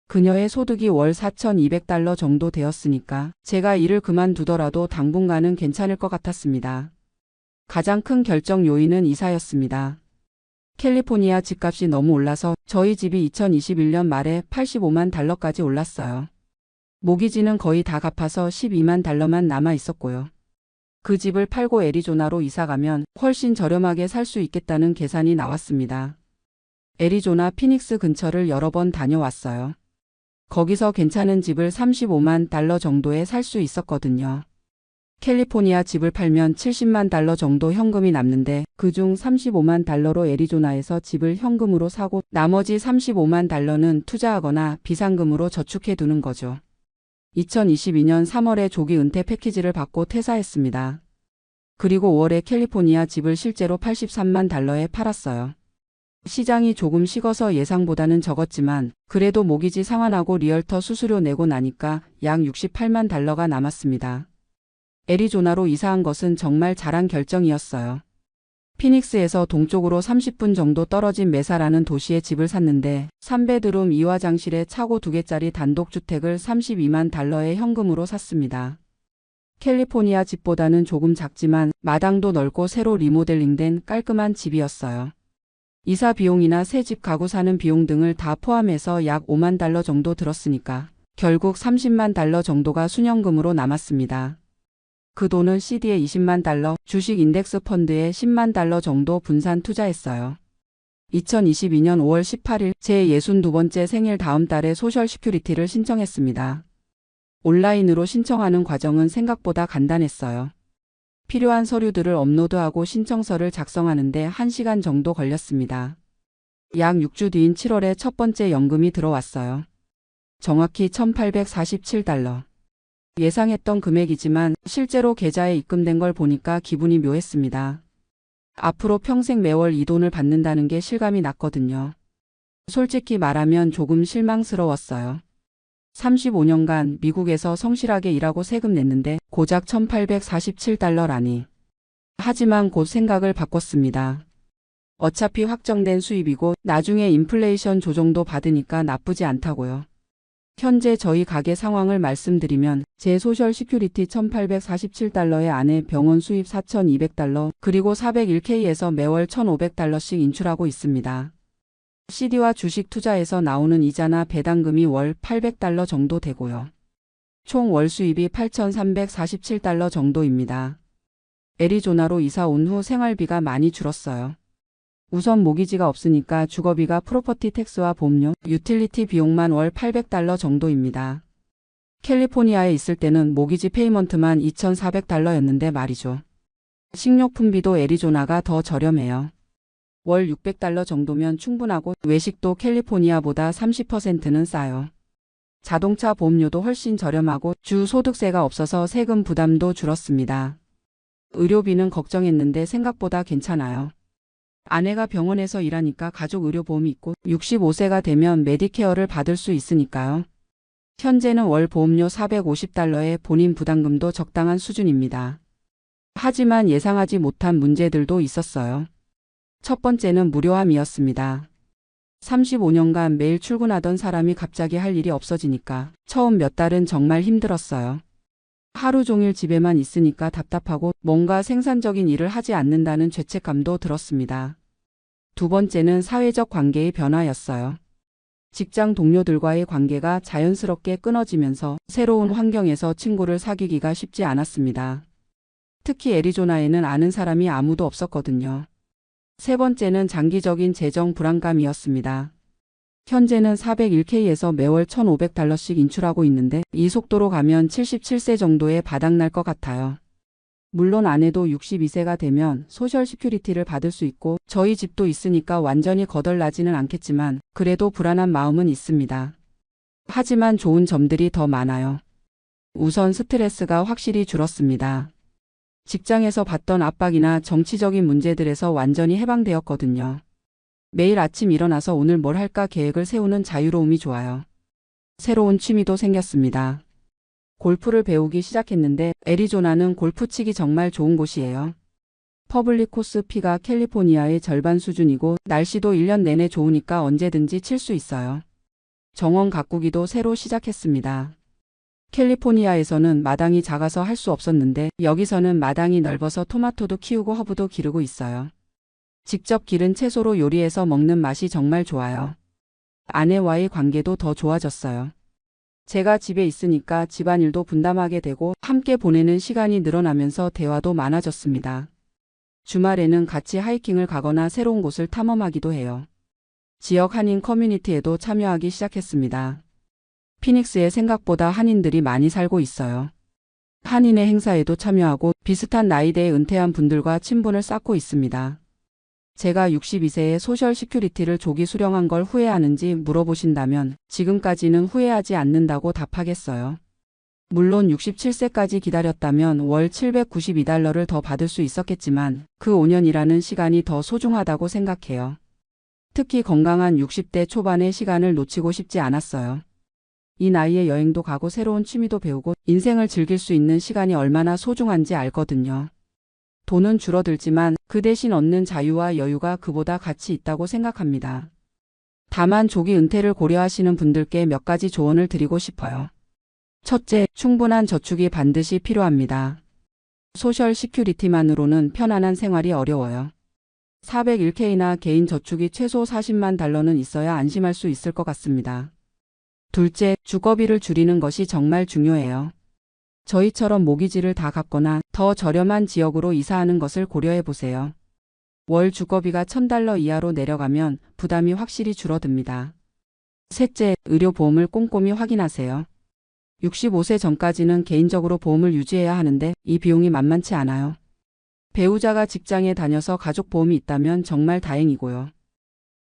그녀의 소득이 월 4,200달러 정도 되었으니까 제가 일을 그만두더라도 당분간은 괜찮을 것 같았습니다. 가장 큰 결정 요인은 이사였습니다. 캘리포니아 집값이 너무 올라서 저희 집이 2021년 말에 85만 달러까지 올랐어요. 모기지는 거의 다 갚아서 12만 달러만 남아 있었고요. 그 집을 팔고 애리조나로 이사가면 훨씬 저렴하게 살 수 있겠다는 계산이 나왔습니다. 애리조나 피닉스 근처를 여러 번 다녀왔어요. 거기서 괜찮은 집을 35만 달러 정도에 살 수 있었거든요. 캘리포니아 집을 팔면 70만 달러 정도 현금이 남는데 그중 35만 달러로 애리조나에서 집을 현금으로 사고 나머지 35만 달러는 투자하거나 비상금으로 저축해 두는 거죠. 2022년 3월에 조기 은퇴 패키지를 받고 퇴사했습니다. 그리고 5월에 캘리포니아 집을 실제로 83만 달러에 팔았어요. 시장이 조금 식어서 예상보다는 적었지만 그래도 모기지 상환하고 리얼터 수수료 내고 나니까 약 68만 달러가 남았습니다. 애리조나로 이사한 것은 정말 잘한 결정이었어요. 피닉스에서 동쪽으로 30분 정도 떨어진 메사라는 도시에 집을 샀는데 3베드룸 2화장실에 차고 2개짜리 단독주택을 32만 달러에 현금으로 샀습니다. 캘리포니아 집보다는 조금 작지만 마당도 넓고 새로 리모델링된 깔끔한 집이었어요. 이사 비용이나 새 집 가구 사는 비용 등을 다 포함해서 약 5만 달러 정도 들었으니까 결국 30만 달러 정도가 순현금으로 남았습니다. 그 돈은 CD에 20만 달러, 주식 인덱스 펀드에 10만 달러 정도 분산 투자했어요. 2022년 5월 18일 제 62번째 생일 다음 달에 소셜 시큐리티를 신청했습니다. 온라인으로 신청하는 과정은 생각보다 간단했어요. 필요한 서류들을 업로드하고 신청서를 작성하는데 1시간 정도 걸렸습니다. 약 6주 뒤인 7월에 첫 번째 연금이 들어왔어요. 정확히 1,847달러. 예상했던 금액이지만 실제로 계좌에 입금된 걸 보니까 기분이 묘했습니다. 앞으로 평생 매월 이 돈을 받는다는 게 실감이 났거든요. 솔직히 말하면 조금 실망스러웠어요. 35년간 미국에서 성실하게 일하고 세금 냈는데 고작 $1847라니. 하지만 곧 생각을 바꿨습니다. 어차피 확정된 수입이고 나중에 인플레이션 조정도 받으니까 나쁘지 않다고요. 현재 저희 가게 상황을 말씀드리면 제 소셜 시큐리티 $1847에 아내 병원 수입 $4200 그리고 401k에서 매월 $1500씩 인출하고 있습니다. CD와 주식 투자에서 나오는 이자나 배당금이 월 $800 정도 되고요. 총 월 수입이 $8347 정도입니다. 애리조나로 이사 온 후 생활비가 많이 줄었어요. 우선 모기지가 없으니까 주거비가 프로퍼티 텍스와 보험료, 유틸리티 비용만 월 $800 정도입니다. 캘리포니아에 있을 때는 모기지 페이먼트만 $2400였는데 말이죠. 식료품비도 애리조나가 더 저렴해요. 월 $600 정도면 충분하고 외식도 캘리포니아보다 30%는 싸요. 자동차 보험료도 훨씬 저렴하고 주 소득세가 없어서 세금 부담도 줄었습니다. 의료비는 걱정했는데 생각보다 괜찮아요. 아내가 병원에서 일하니까 가족 의료보험이 있고 65세가 되면 메디케어를 받을 수 있으니까요. 현재는 월 보험료 $450에 본인 부담금도 적당한 수준입니다. 하지만 예상하지 못한 문제들도 있었어요. 첫 번째는 무료함이었습니다. 35년간 매일 출근하던 사람이 갑자기 할 일이 없어지니까 처음 몇 달은 정말 힘들었어요. 하루 종일 집에만 있으니까 답답하고 뭔가 생산적인 일을 하지 않는다는 죄책감도 들었습니다. 두 번째는 사회적 관계의 변화였어요. 직장 동료들과의 관계가 자연스럽게 끊어지면서 새로운 환경에서 친구를 사귀기가 쉽지 않았습니다. 특히 애리조나에는 아는 사람이 아무도 없었거든요. 세 번째는 장기적인 재정 불안감이었습니다. 현재는 401k에서 매월 $1500씩 인출하고 있는데 이 속도로 가면 77세 정도에 바닥날 것 같아요. 물론 아내도 62세가 되면 소셜 시큐리티를 받을 수 있고 저희 집도 있으니까 완전히 거덜나지는 않겠지만 그래도 불안한 마음은 있습니다. 하지만 좋은 점들이 더 많아요. 우선 스트레스가 확실히 줄었습니다. 직장에서 받던 압박이나 정치적인 문제들에서 완전히 해방되었거든요. 매일 아침 일어나서 오늘 뭘 할까 계획을 세우는 자유로움이 좋아요. 새로운 취미도 생겼습니다. 골프를 배우기 시작했는데 애리조나는 골프 치기 정말 좋은 곳이에요. 퍼블릭 코스 피가 캘리포니아의 절반 수준이고 날씨도 1년 내내 좋으니까 언제든지 칠 수 있어요. 정원 가꾸기도 새로 시작했습니다. 캘리포니아에서는 마당이 작아서 할 수 없었는데 여기서는 마당이 넓어서 토마토도 키우고 허브도 기르고 있어요. 직접 기른 채소로 요리해서 먹는 맛이 정말 좋아요. 아내와의 관계도 더 좋아졌어요. 제가 집에 있으니까 집안일도 분담하게 되고 함께 보내는 시간이 늘어나면서 대화도 많아졌습니다. 주말에는 같이 하이킹을 가거나 새로운 곳을 탐험하기도 해요. 지역 한인 커뮤니티에도 참여하기 시작했습니다. 피닉스에 생각보다 한인들이 많이 살고 있어요. 한인의 행사에도 참여하고 비슷한 나이대의 은퇴한 분들과 친분을 쌓고 있습니다. 제가 62세에 소셜 시큐리티를 조기 수령한 걸 후회하는지 물어보신다면 지금까지는 후회하지 않는다고 답하겠어요. 물론 67세까지 기다렸다면 월 $792를 더 받을 수 있었겠지만 그 5년이라는 시간이 더 소중하다고 생각해요. 특히 건강한 60대 초반의 시간을 놓치고 싶지 않았어요. 이 나이에 여행도 가고 새로운 취미도 배우고 인생을 즐길 수 있는 시간이 얼마나 소중한지 알거든요. 돈은 줄어들지만 그 대신 얻는 자유와 여유가 그보다 가치 있다고 생각합니다. 다만 조기 은퇴를 고려하시는 분들께 몇 가지 조언을 드리고 싶어요. 첫째, 충분한 저축이 반드시 필요합니다. 소셜 시큐리티만으로는 편안한 생활이 어려워요. 401k나 개인 저축이 최소 $400만 는 있어야 안심할 수 있을 것 같습니다. 둘째, 주거비를 줄이는 것이 정말 중요해요. 저희처럼 모기지를 다 갚거나 더 저렴한 지역으로 이사하는 것을 고려해 보세요. 월 주거비가 $1000 이하로 내려가면 부담이 확실히 줄어듭니다. 셋째, 의료보험을 꼼꼼히 확인하세요. 65세 전까지는 개인적으로 보험을 유지해야 하는데 이 비용이 만만치 않아요. 배우자가 직장에 다녀서 가족보험이 있다면 정말 다행이고요.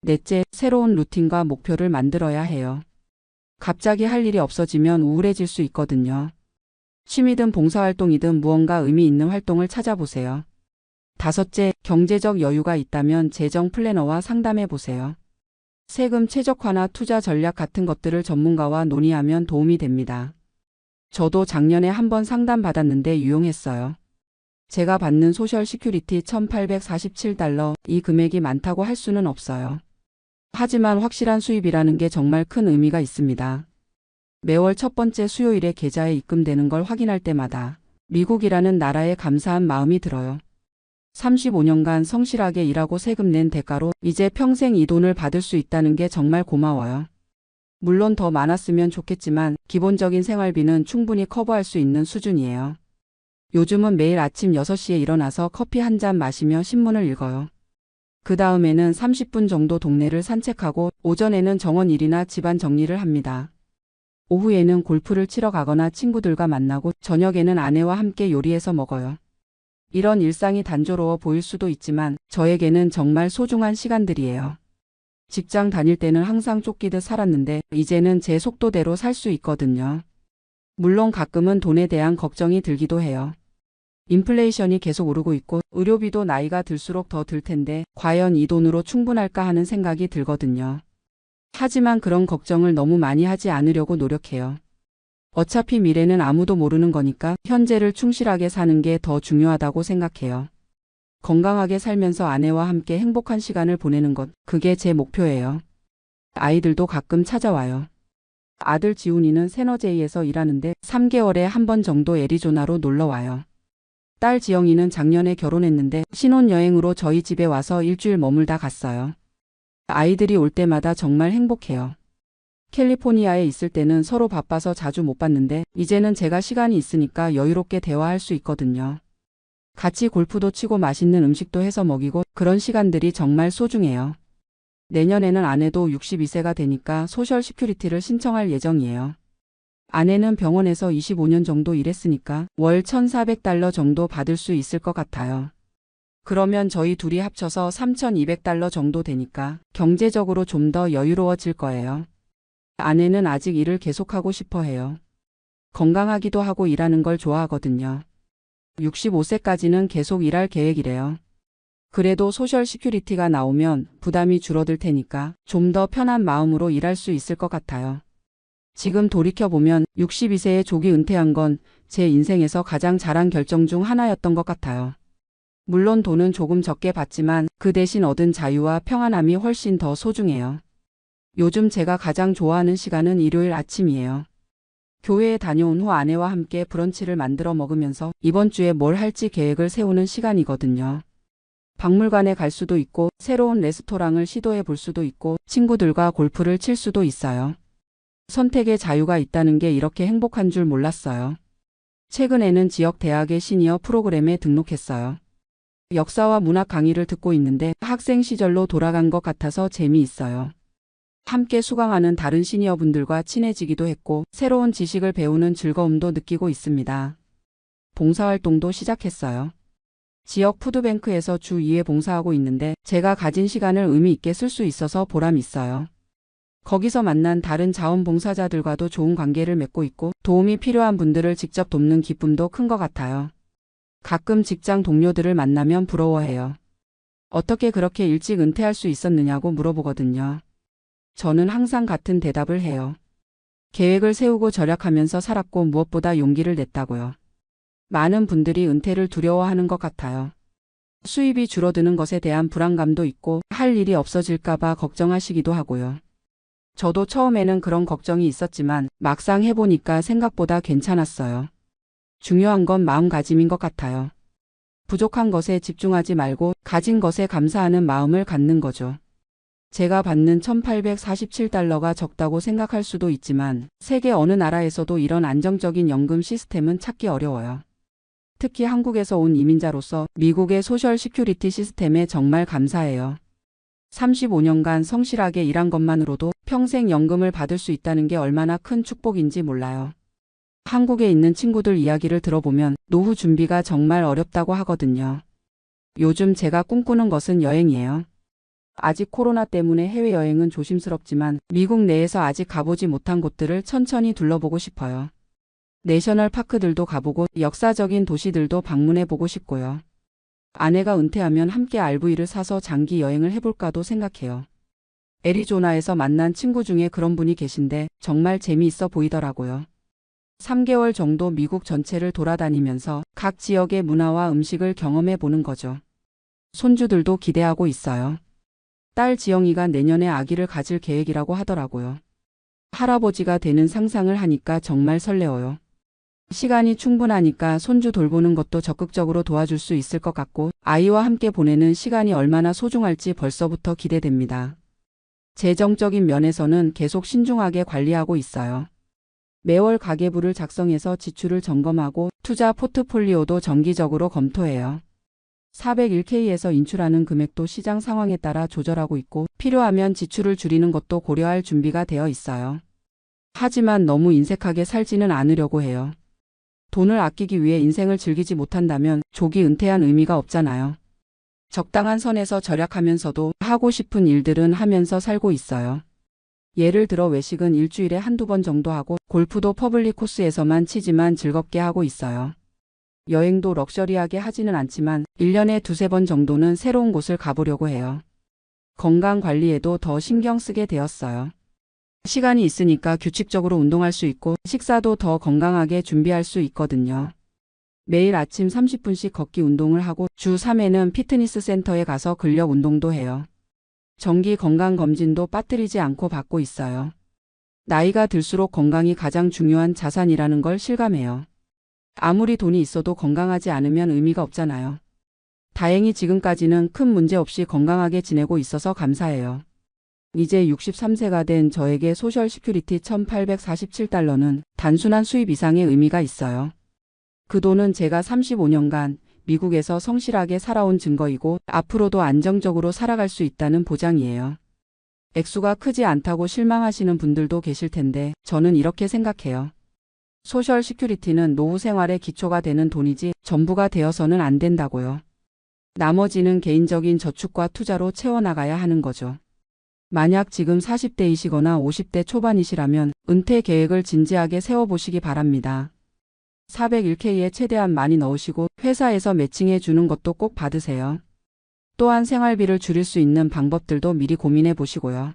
넷째, 새로운 루틴과 목표를 만들어야 해요. 갑자기 할 일이 없어지면 우울해질 수 있거든요. 취미든 봉사활동이든 무언가 의미 있는 활동을 찾아보세요. 다섯째, 경제적 여유가 있다면 재정 플래너와 상담해 보세요. 세금 최적화나 투자 전략 같은 것들을 전문가와 논의하면 도움이 됩니다. 저도 작년에 한번 상담받았는데 유용했어요. 제가 받는 소셜 시큐리티 $1,847, 이 금액이 많다고 할 수는 없어요. 하지만 확실한 수입이라는 게 정말 큰 의미가 있습니다. 매월 첫 번째 수요일에 계좌에 입금되는 걸 확인할 때마다 미국이라는 나라에 감사한 마음이 들어요. 35년간 성실하게 일하고 세금 낸 대가로 이제 평생 이 돈을 받을 수 있다는 게 정말 고마워요. 물론 더 많았으면 좋겠지만 기본적인 생활비는 충분히 커버할 수 있는 수준이에요. 요즘은 매일 아침 6시에 일어나서 커피 한 잔 마시며 신문을 읽어요. 그 다음에는 30분 정도 동네를 산책하고 오전에는 정원 일이나 집안 정리를 합니다. 오후에는 골프를 치러 가거나 친구들과 만나고 저녁에는 아내와 함께 요리해서 먹어요. 이런 일상이 단조로워 보일 수도 있지만 저에게는 정말 소중한 시간들이에요. 직장 다닐 때는 항상 쫓기듯 살았는데 이제는 제 속도대로 살 수 있거든요. 물론 가끔은 돈에 대한 걱정이 들기도 해요. 인플레이션이 계속 오르고 있고 의료비도 나이가 들수록 더 들 텐데 과연 이 돈으로 충분할까 하는 생각이 들거든요. 하지만 그런 걱정을 너무 많이 하지 않으려고 노력해요. 어차피 미래는 아무도 모르는 거니까 현재를 충실하게 사는 게 더 중요하다고 생각해요. 건강하게 살면서 아내와 함께 행복한 시간을 보내는 것, 그게 제 목표예요. 아이들도 가끔 찾아와요. 아들 지훈이는 세너제이에서 일하는데 3개월에 한 번 정도 애리조나로 놀러 와요. 딸 지영이는 작년에 결혼했는데 신혼여행으로 저희 집에 와서 일주일 머물다 갔어요. 아이들이 올 때마다 정말 행복해요. 캘리포니아에 있을 때는 서로 바빠서 자주 못 봤는데 이제는 제가 시간이 있으니까 여유롭게 대화할 수 있거든요. 같이 골프도 치고 맛있는 음식도 해서 먹이고 그런 시간들이 정말 소중해요. 내년에는 아내도 62세가 되니까 소셜 시큐리티를 신청할 예정이에요. 아내는 병원에서 25년 정도 일했으니까 월 $1,400 정도 받을 수 있을 것 같아요. 그러면 저희 둘이 합쳐서 $3,200 정도 되니까 경제적으로 좀 더 여유로워질 거예요. 아내는 아직 일을 계속하고 싶어 해요. 건강하기도 하고 일하는 걸 좋아하거든요. 65세까지는 계속 일할 계획이래요. 그래도 소셜 시큐리티가 나오면 부담이 줄어들 테니까 좀 더 편한 마음으로 일할 수 있을 것 같아요. 지금 돌이켜보면 62세에 조기 은퇴한 건 제 인생에서 가장 잘한 결정 중 하나였던 것 같아요. 물론 돈은 조금 적게 받지만 그 대신 얻은 자유와 평안함이 훨씬 더 소중해요. 요즘 제가 가장 좋아하는 시간은 일요일 아침이에요. 교회에 다녀온 후 아내와 함께 브런치를 만들어 먹으면서 이번 주에 뭘 할지 계획을 세우는 시간이거든요. 박물관에 갈 수도 있고 새로운 레스토랑을 시도해 볼 수도 있고 친구들과 골프를 칠 수도 있어요. 선택의 자유가 있다는 게 이렇게 행복한 줄 몰랐어요. 최근에는 지역 대학의 시니어 프로그램에 등록했어요. 역사와 문학 강의를 듣고 있는데 학생 시절로 돌아간 것 같아서 재미있어요. 함께 수강하는 다른 시니어분들과 친해지기도 했고 새로운 지식을 배우는 즐거움도 느끼고 있습니다. 봉사활동도 시작했어요. 지역 푸드뱅크에서 주 2회 봉사하고 있는데 제가 가진 시간을 의미 있게 쓸 수 있어서 보람 있어요. 거기서 만난 다른 자원봉사자들과도 좋은 관계를 맺고 있고 도움이 필요한 분들을 직접 돕는 기쁨도 큰 것 같아요. 가끔 직장 동료들을 만나면 부러워해요. 어떻게 그렇게 일찍 은퇴할 수 있었느냐고 물어보거든요. 저는 항상 같은 대답을 해요. 계획을 세우고 절약하면서 살았고 무엇보다 용기를 냈다고요. 많은 분들이 은퇴를 두려워하는 것 같아요. 수입이 줄어드는 것에 대한 불안감도 있고 할 일이 없어질까봐 걱정하시기도 하고요. 저도 처음에는 그런 걱정이 있었지만 막상 해보니까 생각보다 괜찮았어요. 중요한 건 마음가짐인 것 같아요. 부족한 것에 집중하지 말고 가진 것에 감사하는 마음을 갖는 거죠. 제가 받는 $1,847가 적다고 생각할 수도 있지만 세계 어느 나라에서도 이런 안정적인 연금 시스템은 찾기 어려워요. 특히 한국에서 온 이민자로서 미국의 소셜 시큐리티 시스템에 정말 감사해요. 35년간 성실하게 일한 것만으로도 평생 연금을 받을 수 있다는 게 얼마나 큰 축복인지 몰라요. 한국에 있는 친구들 이야기를 들어보면 노후 준비가 정말 어렵다고 하거든요. 요즘 제가 꿈꾸는 것은 여행이에요. 아직 코로나 때문에 해외여행은 조심스럽지만 미국 내에서 아직 가보지 못한 곳들을 천천히 둘러보고 싶어요. 내셔널 파크들도 가보고 역사적인 도시들도 방문해보고 싶고요. 아내가 은퇴하면 함께 RV를 사서 장기 여행을 해볼까도 생각해요. 애리조나에서 만난 친구 중에 그런 분이 계신데 정말 재미있어 보이더라고요. 3개월 정도 미국 전체를 돌아다니면서 각 지역의 문화와 음식을 경험해 보는 거죠. 손주들도 기대하고 있어요. 딸 지영이가 내년에 아기를 가질 계획이라고 하더라고요. 할아버지가 되는 상상을 하니까 정말 설레어요. 시간이 충분하니까 손주 돌보는 것도 적극적으로 도와줄 수 있을 것 같고 아이와 함께 보내는 시간이 얼마나 소중할지 벌써부터 기대됩니다. 재정적인 면에서는 계속 신중하게 관리하고 있어요. 매월 가계부를 작성해서 지출을 점검하고 투자 포트폴리오도 정기적으로 검토해요. 401k에서 인출하는 금액도 시장 상황에 따라 조절하고 있고 필요하면 지출을 줄이는 것도 고려할 준비가 되어 있어요. 하지만 너무 인색하게 살지는 않으려고 해요. 돈을 아끼기 위해 인생을 즐기지 못한다면 조기 은퇴한 의미가 없잖아요. 적당한 선에서 절약하면서도 하고 싶은 일들은 하면서 살고 있어요. 예를 들어 외식은 일주일에 한두 번 정도 하고 골프도 퍼블릭 코스에서만 치지만 즐겁게 하고 있어요. 여행도 럭셔리하게 하지는 않지만 1년에 두세 번 정도는 새로운 곳을 가보려고 해요. 건강 관리에도 더 신경 쓰게 되었어요. 시간이 있으니까 규칙적으로 운동할 수 있고 식사도 더 건강하게 준비할 수 있거든요. 매일 아침 30분씩 걷기 운동을 하고 주 3회는 피트니스 센터에 가서 근력 운동도 해요. 정기 건강검진도 빠뜨리지 않고 받고 있어요. 나이가 들수록 건강이 가장 중요한 자산이라는 걸 실감해요. 아무리 돈이 있어도 건강하지 않으면 의미가 없잖아요. 다행히 지금까지는 큰 문제 없이 건강하게 지내고 있어서 감사해요. 이제 63세가 된 저에게 소셜 시큐리티 $1,847는 단순한 수입 이상의 의미가 있어요. 그 돈은 제가 35년간 미국에서 성실하게 살아온 증거이고 앞으로도 안정적으로 살아갈 수 있다는 보장이에요. 액수가 크지 않다고 실망하시는 분들도 계실 텐데 저는 이렇게 생각해요. 소셜 시큐리티는 노후 생활의 기초가 되는 돈이지 전부가 되어서는 안 된다고요. 나머지는 개인적인 저축과 투자로 채워나가야 하는 거죠. 만약 지금 40대이시거나 50대 초반이시라면 은퇴 계획을 진지하게 세워보시기 바랍니다. 401k에 최대한 많이 넣으시고 회사에서 매칭해 주는 것도 꼭 받으세요. 또한 생활비를 줄일 수 있는 방법들도 미리 고민해 보시고요.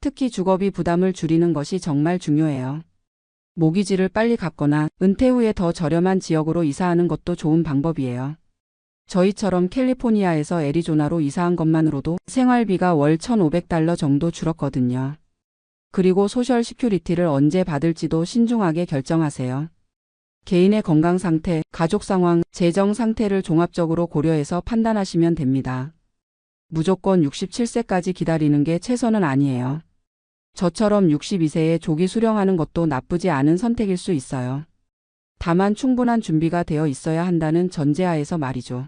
특히 주거비 부담을 줄이는 것이 정말 중요해요. 모기지를 빨리 갚거나 은퇴 후에 더 저렴한 지역으로 이사하는 것도 좋은 방법이에요. 저희처럼 캘리포니아에서 애리조나로 이사한 것만으로도 생활비가 월 $1,500 정도 줄었거든요. 그리고 소셜 시큐리티를 언제 받을지도 신중하게 결정하세요. 개인의 건강 상태, 가족 상황, 재정 상태를 종합적으로 고려해서 판단하시면 됩니다. 무조건 67세까지 기다리는 게 최선은 아니에요. 저처럼 62세에 조기 수령하는 것도 나쁘지 않은 선택일 수 있어요. 다만 충분한 준비가 되어 있어야 한다는 전제하에서 말이죠.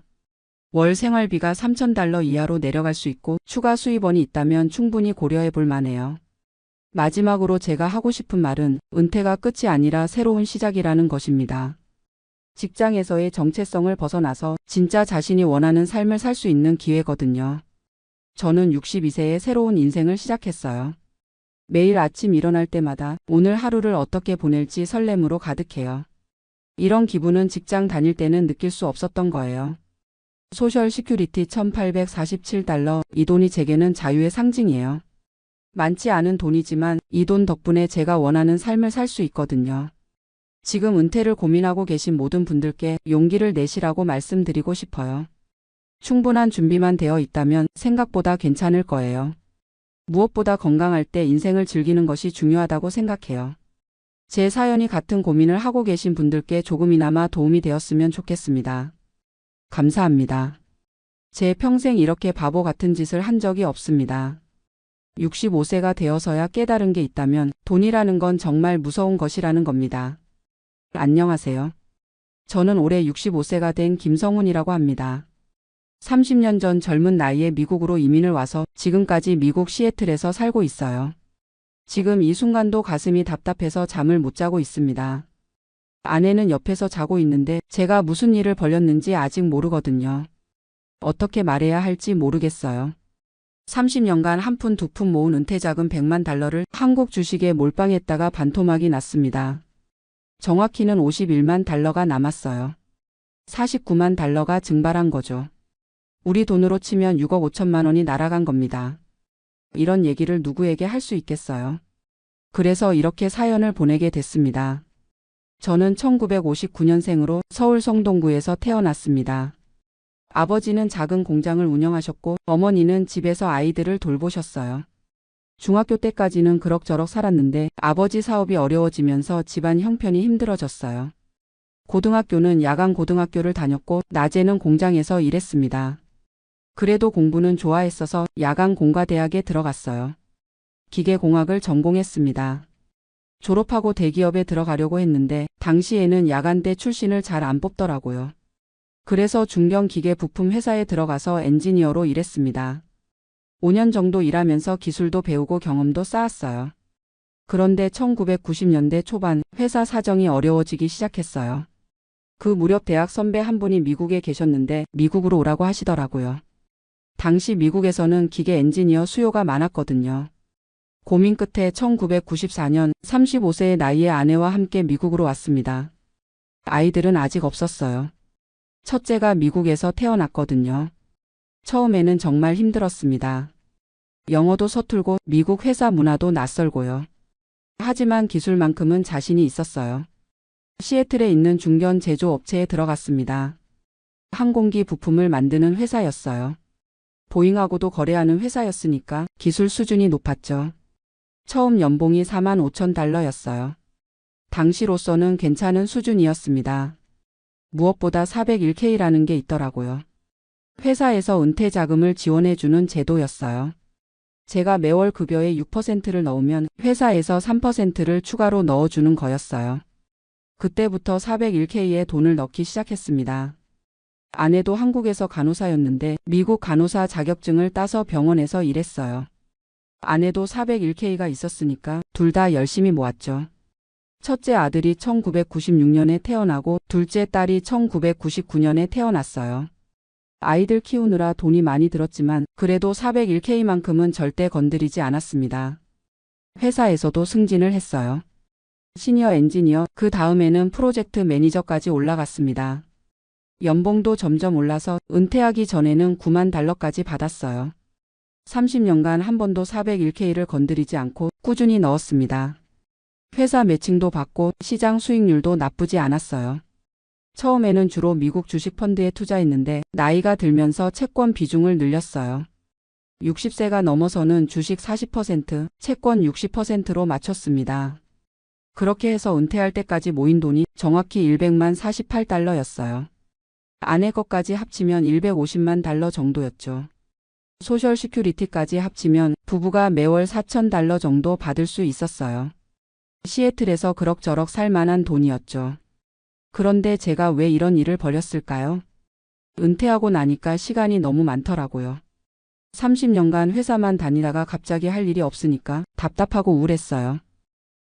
월 생활비가 $3,000 이하로 내려갈 수 있고 추가 수입원이 있다면 충분히 고려해 볼 만해요. 마지막으로 제가 하고 싶은 말은 은퇴가 끝이 아니라 새로운 시작이라는 것입니다. 직장에서의 정체성을 벗어나서 진짜 자신이 원하는 삶을 살 수 있는 기회거든요. 저는 62세에 새로운 인생을 시작했어요. 매일 아침 일어날 때마다 오늘 하루를 어떻게 보낼지 설렘으로 가득해요. 이런 기분은 직장 다닐 때는 느낄 수 없었던 거예요. 소셜 시큐리티 $1,847, 이 돈이 제게는 자유의 상징이에요. 많지 않은 돈이지만 이 돈 덕분에 제가 원하는 삶을 살 수 있거든요. 지금 은퇴를 고민하고 계신 모든 분들께 용기를 내시라고 말씀드리고 싶어요. 충분한 준비만 되어 있다면 생각보다 괜찮을 거예요. 무엇보다 건강할 때 인생을 즐기는 것이 중요하다고 생각해요. 제 사연이 같은 고민을 하고 계신 분들께 조금이나마 도움이 되었으면 좋겠습니다. 감사합니다. 제 평생 이렇게 바보 같은 짓을 한 적이 없습니다. 65세가 되어서야 깨달은 게 있다면 돈이라는 건 정말 무서운 것이라는 겁니다. 안녕하세요. 저는 올해 65세가 된 김성훈이라고 합니다. 30년 전 젊은 나이에 미국으로 이민을 와서 지금까지 미국 시애틀에서 살고 있어요. 지금 이 순간도 가슴이 답답해서 잠을 못 자고 있습니다. 아내는 옆에서 자고 있는데 제가 무슨 일을 벌였는지 아직 모르거든요. 어떻게 말해야 할지 모르겠어요. 30년간 한 푼 두 푼 모은 은퇴자금 $1,000,000를 한국 주식에 몰빵했다가 반토막이 났습니다. 정확히는 51만 달러가 남았어요. 49만 달러가 증발한 거죠. 우리 돈으로 치면 6억 5천만 원이 날아간 겁니다. 이런 얘기를 누구에게 할 수 있겠어요. 그래서 이렇게 사연을 보내게 됐습니다. 저는 1959년생으로 서울 성동구에서 태어났습니다. 아버지는 작은 공장을 운영하셨고 어머니는 집에서 아이들을 돌보셨어요. 중학교 때까지는 그럭저럭 살았는데 아버지 사업이 어려워지면서 집안 형편이 힘들어졌어요. 고등학교는 야간 고등학교를 다녔고 낮에는 공장에서 일했습니다. 그래도 공부는 좋아했어서 야간 공과대학에 들어갔어요. 기계공학을 전공했습니다. 졸업하고 대기업에 들어가려고 했는데 당시에는 야간대 출신을 잘 안 뽑더라고요. 그래서 중견 기계 부품 회사에 들어가서 엔지니어로 일했습니다. 5년 정도 일하면서 기술도 배우고 경험도 쌓았어요. 그런데 1990년대 초반 회사 사정이 어려워지기 시작했어요. 그 무렵 대학 선배 한 분이 미국에 계셨는데 미국으로 오라고 하시더라고요. 당시 미국에서는 기계 엔지니어 수요가 많았거든요. 고민 끝에 1994년 35세의 나이에 아내와 함께 미국으로 왔습니다. 아이들은 아직 없었어요. 첫째가 미국에서 태어났거든요. 처음에는 정말 힘들었습니다. 영어도 서툴고 미국 회사 문화도 낯설고요. 하지만 기술만큼은 자신이 있었어요. 시애틀에 있는 중견 제조업체에 들어갔습니다. 항공기 부품을 만드는 회사였어요. 보잉하고도 거래하는 회사였으니까 기술 수준이 높았죠. 처음 연봉이 4만 5천 달러였어요. 당시로서는 괜찮은 수준이었습니다. 무엇보다 401K라는 게 있더라고요. 회사에서 은퇴 자금을 지원해주는 제도였어요. 제가 매월 급여의 6%를 넣으면 회사에서 3%를 추가로 넣어주는 거였어요. 그때부터 401K에 돈을 넣기 시작했습니다. 아내도 한국에서 간호사였는데 미국 간호사 자격증을 따서 병원에서 일했어요. 아내도 401K가 있었으니까 둘 다 열심히 모았죠. 첫째 아들이 1996년에 태어나고 둘째 딸이 1999년에 태어났어요. 아이들 키우느라 돈이 많이 들었지만 그래도 401K만큼은 절대 건드리지 않았습니다. 회사에서도 승진을 했어요. 시니어 엔지니어, 그 다음에는 프로젝트 매니저까지 올라갔습니다. 연봉도 점점 올라서 은퇴하기 전에는 9만 달러까지 받았어요. 30년간 한 번도 401K를 건드리지 않고 꾸준히 넣었습니다. 회사 매칭도 받고 시장 수익률도 나쁘지 않았어요. 처음에는 주로 미국 주식 펀드에 투자했는데 나이가 들면서 채권 비중을 늘렸어요. 60세가 넘어서는 주식 40%, 채권 60%로 맞췄습니다. 그렇게 해서 은퇴할 때까지 모인 돈이 정확히 100만 48달러였어요. 아내 것까지 합치면 150만 달러 정도였죠. 소셜 시큐리티까지 합치면 부부가 매월 4천 달러 정도 받을 수 있었어요. 시애틀에서 그럭저럭 살 만한 돈이었죠. 그런데 제가 왜 이런 일을 벌였을까요? 은퇴하고 나니까 시간이 너무 많더라고요. 30년간 회사만 다니다가 갑자기 할 일이 없으니까 답답하고 우울했어요.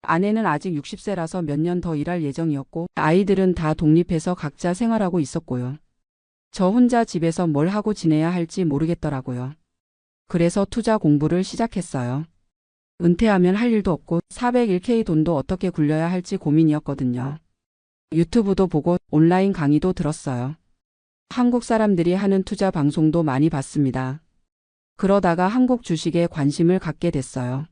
아내는 아직 60세라서 몇 년 더 일할 예정이었고 아이들은 다 독립해서 각자 생활하고 있었고요. 저 혼자 집에서 뭘 하고 지내야 할지 모르겠더라고요. 그래서 투자 공부를 시작했어요. 은퇴하면 할 일도 없고 401K 돈도 어떻게 굴려야 할지 고민이었거든요. 유튜브도 보고 온라인 강의도 들었어요. 한국 사람들이 하는 투자 방송도 많이 봤습니다. 그러다가 한국 주식에 관심을 갖게 됐어요.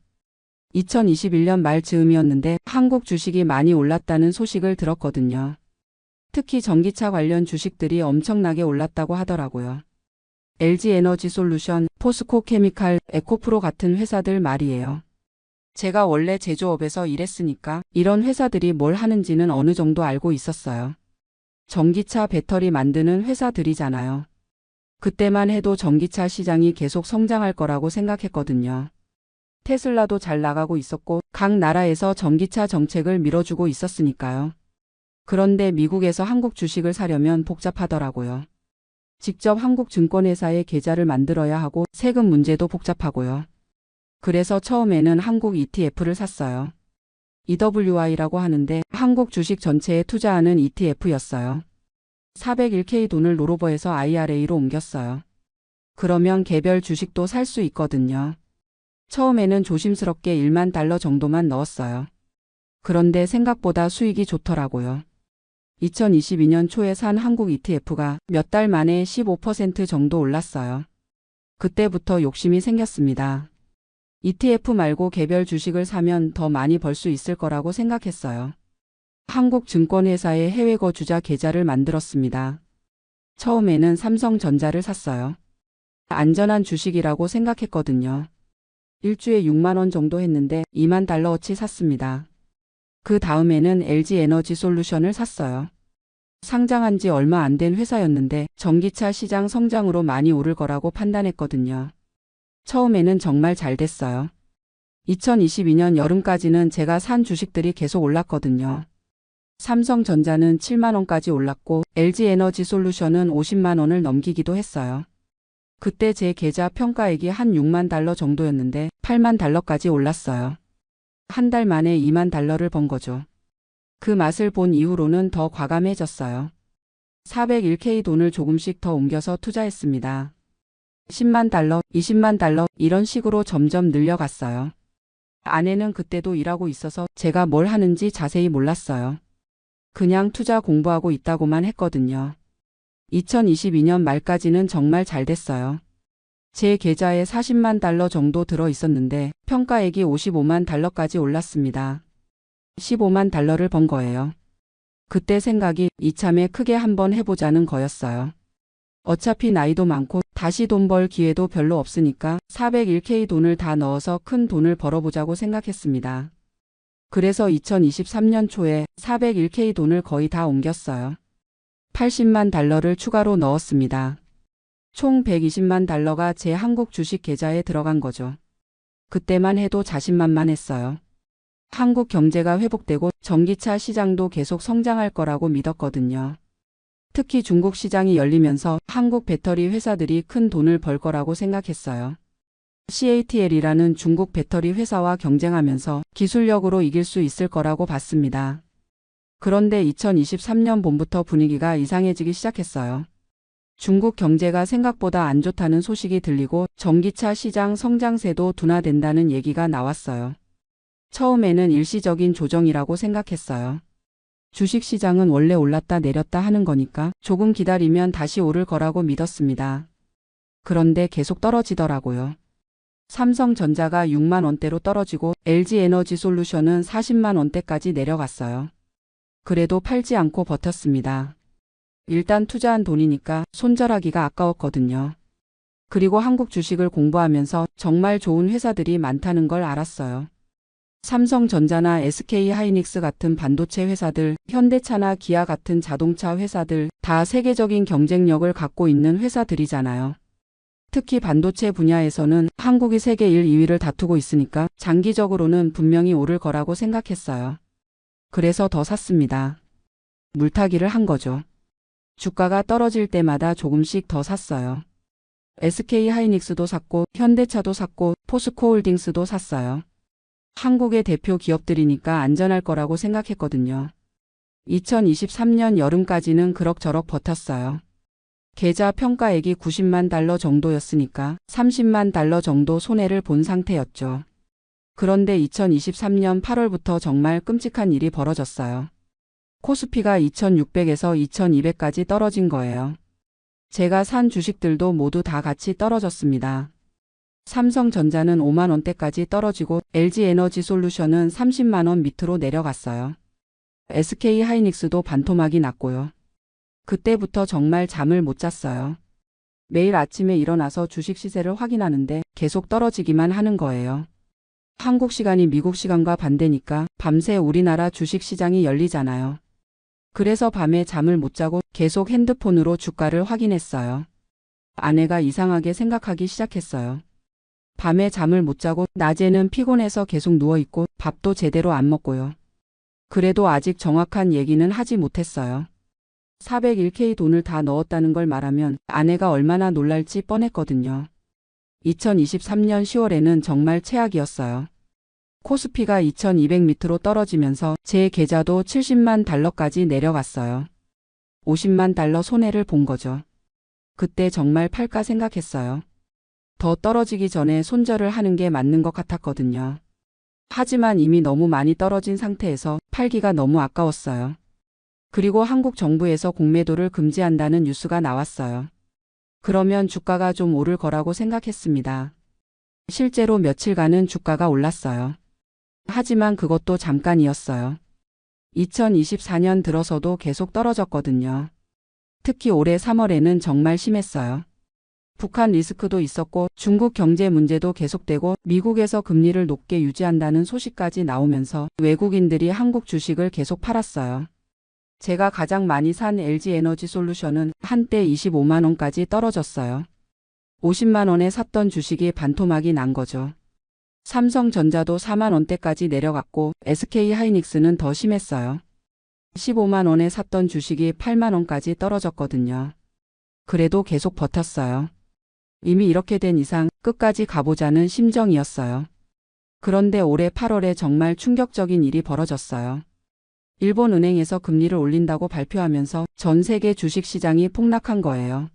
2021년 말 즈음이었는데 한국 주식이 많이 올랐다는 소식을 들었거든요. 특히 전기차 관련 주식들이 엄청나게 올랐다고 하더라고요. LG에너지솔루션, 포스코케미칼, 에코프로 같은 회사들 말이에요. 제가 원래 제조업에서 일했으니까 이런 회사들이 뭘 하는지는 어느 정도 알고 있었어요. 전기차 배터리 만드는 회사들이잖아요. 그때만 해도 전기차 시장이 계속 성장할 거라고 생각했거든요. 테슬라도 잘 나가고 있었고 각 나라에서 전기차 정책을 밀어주고 있었으니까요. 그런데 미국에서 한국 주식을 사려면 복잡하더라고요. 직접 한국 증권회사에 계좌를 만들어야 하고 세금 문제도 복잡하고요. 그래서 처음에는 한국 ETF를 샀어요. EWI라고 하는데 한국 주식 전체에 투자하는 ETF였어요. 401K 돈을 노로버에서 IRA로 옮겼어요. 그러면 개별 주식도 살 수 있거든요. 처음에는 조심스럽게 1만 달러 정도만 넣었어요. 그런데 생각보다 수익이 좋더라고요. 2022년 초에 산 한국 ETF가 몇 달 만에 15% 정도 올랐어요. 그때부터 욕심이 생겼습니다. ETF 말고 개별 주식을 사면 더 많이 벌 수 있을 거라고 생각했어요. 한국증권회사의 해외 거주자 계좌를 만들었습니다. 처음에는 삼성전자를 샀어요. 안전한 주식이라고 생각했거든요. 일주에 6만 원 정도 했는데 2만 달러어치 샀습니다. 그 다음에는 LG에너지솔루션을 샀어요. 상장한 지 얼마 안 된 회사였는데 전기차 시장 성장으로 많이 오를 거라고 판단했거든요. 처음에는 정말 잘 됐어요. 2022년 여름까지는 제가 산 주식들이 계속 올랐거든요. 삼성전자는 7만 원까지 올랐고 LG에너지솔루션은 50만 원을 넘기기도 했어요. 그때 제 계좌 평가액이 한 6만 달러 정도였는데 8만 달러까지 올랐어요. 한 달 만에 2만 달러를 번 거죠. 그 맛을 본 이후로는 더 과감해졌어요. 401k 돈을 조금씩 더 옮겨서 투자했습니다. 10만 달러, 20만 달러 이런 식으로 점점 늘려갔어요. 아내는 그때도 일하고 있어서 제가 뭘 하는지 자세히 몰랐어요. 그냥 투자 공부하고 있다고만 했거든요. 2022년 말까지는 정말 잘 됐어요. 제 계좌에 40만 달러 정도 들어 있었는데 평가액이 55만 달러까지 올랐습니다. 15만 달러를 번 거예요. 그때 생각이 이참에 크게 한번 해보자는 거였어요. 어차피 나이도 많고 다시 돈 벌 기회도 별로 없으니까 401k 돈을 다 넣어서 큰 돈을 벌어보자고 생각했습니다. 그래서 2023년 초에 401k 돈을 거의 다 옮겼어요. 80만 달러를 추가로 넣었습니다. 총 120만 달러가 제 한국 주식 계좌에 들어간 거죠. 그때만 해도 자신만만했어요. 한국 경제가 회복되고 전기차 시장도 계속 성장할 거라고 믿었거든요. 특히 중국 시장이 열리면서 한국 배터리 회사들이 큰 돈을 벌 거라고 생각했어요. CATL이라는 중국 배터리 회사와 경쟁하면서 기술력으로 이길 수 있을 거라고 봤습니다. 그런데 2023년 봄부터 분위기가 이상해지기 시작했어요. 중국 경제가 생각보다 안 좋다는 소식이 들리고 전기차 시장 성장세도 둔화된다는 얘기가 나왔어요. 처음에는 일시적인 조정이라고 생각했어요. 주식시장은 원래 올랐다 내렸다 하는 거니까 조금 기다리면 다시 오를 거라고 믿었습니다. 그런데 계속 떨어지더라고요. 삼성전자가 6만 원대로 떨어지고 LG에너지솔루션은 40만 원대까지 내려갔어요. 그래도 팔지 않고 버텼습니다. 일단 투자한 돈이니까 손절하기가 아까웠거든요. 그리고 한국 주식을 공부하면서 정말 좋은 회사들이 많다는 걸 알았어요. 삼성전자나 SK하이닉스 같은 반도체 회사들, 현대차나 기아 같은 자동차 회사들 다 세계적인 경쟁력을 갖고 있는 회사들이잖아요. 특히 반도체 분야에서는 한국이 세계 1, 2위를 다투고 있으니까 장기적으로는 분명히 오를 거라고 생각했어요. 그래서 더 샀습니다. 물타기를 한 거죠. 주가가 떨어질 때마다 조금씩 더 샀어요. SK하이닉스도 샀고 현대차도 샀고 포스코홀딩스도 샀어요. 한국의 대표 기업들이니까 안전할 거라고 생각했거든요. 2023년 여름까지는 그럭저럭 버텼어요. 계좌 평가액이 90만 달러 정도였으니까 30만 달러 정도 손해를 본 상태였죠. 그런데 2023년 8월부터 정말 끔찍한 일이 벌어졌어요. 코스피가 2600에서 2200까지 떨어진 거예요. 제가 산 주식들도 모두 다 같이 떨어졌습니다. 삼성전자는 5만 원대까지 떨어지고 LG에너지솔루션은 30만 원 밑으로 내려갔어요. SK하이닉스도 반토막이 났고요. 그때부터 정말 잠을 못 잤어요. 매일 아침에 일어나서 주식 시세를 확인하는데 계속 떨어지기만 하는 거예요. 한국 시간이 미국 시간과 반대니까 밤새 우리나라 주식 시장이 열리잖아요. 그래서 밤에 잠을 못 자고 계속 핸드폰으로 주가를 확인했어요. 아내가 이상하게 생각하기 시작했어요. 밤에 잠을 못 자고 낮에는 피곤해서 계속 누워있고 밥도 제대로 안 먹고요. 그래도 아직 정확한 얘기는 하지 못했어요. 401k 돈을 다 넣었다는 걸 말하면 아내가 얼마나 놀랄지 뻔했거든요. 2023년 10월에는 정말 최악이었어요. 코스피가 2200 밑으로 떨어지면서 제 계좌도 70만 달러까지 내려갔어요. 50만 달러 손해를 본 거죠. 그때 정말 팔까 생각했어요. 더 떨어지기 전에 손절을 하는 게 맞는 것 같았거든요. 하지만 이미 너무 많이 떨어진 상태에서 팔기가 너무 아까웠어요. 그리고 한국 정부에서 공매도를 금지한다는 뉴스가 나왔어요. 그러면 주가가 좀 오를 거라고 생각했습니다. 실제로 며칠간은 주가가 올랐어요. 하지만 그것도 잠깐이었어요. 2024년 들어서도 계속 떨어졌거든요. 특히 올해 3월에는 정말 심했어요. 북한 리스크도 있었고 중국 경제 문제도 계속되고 미국에서 금리를 높게 유지한다는 소식까지 나오면서 외국인들이 한국 주식을 계속 팔았어요. 제가 가장 많이 산 LG에너지솔루션은 한때 25만 원까지 떨어졌어요. 50만 원에 샀던 주식이 반토막이 난 거죠. 삼성전자도 4만 원대까지 내려갔고 SK하이닉스는 더 심했어요. 15만 원에 샀던 주식이 8만 원까지 떨어졌거든요. 그래도 계속 버텼어요. 이미 이렇게 된 이상 끝까지 가보자는 심정이었어요. 그런데 올해 8월에 정말 충격적인 일이 벌어졌어요. 일본은행에서 금리를 올린다고 발표하면서 전 세계 주식시장이 폭락한 거예요.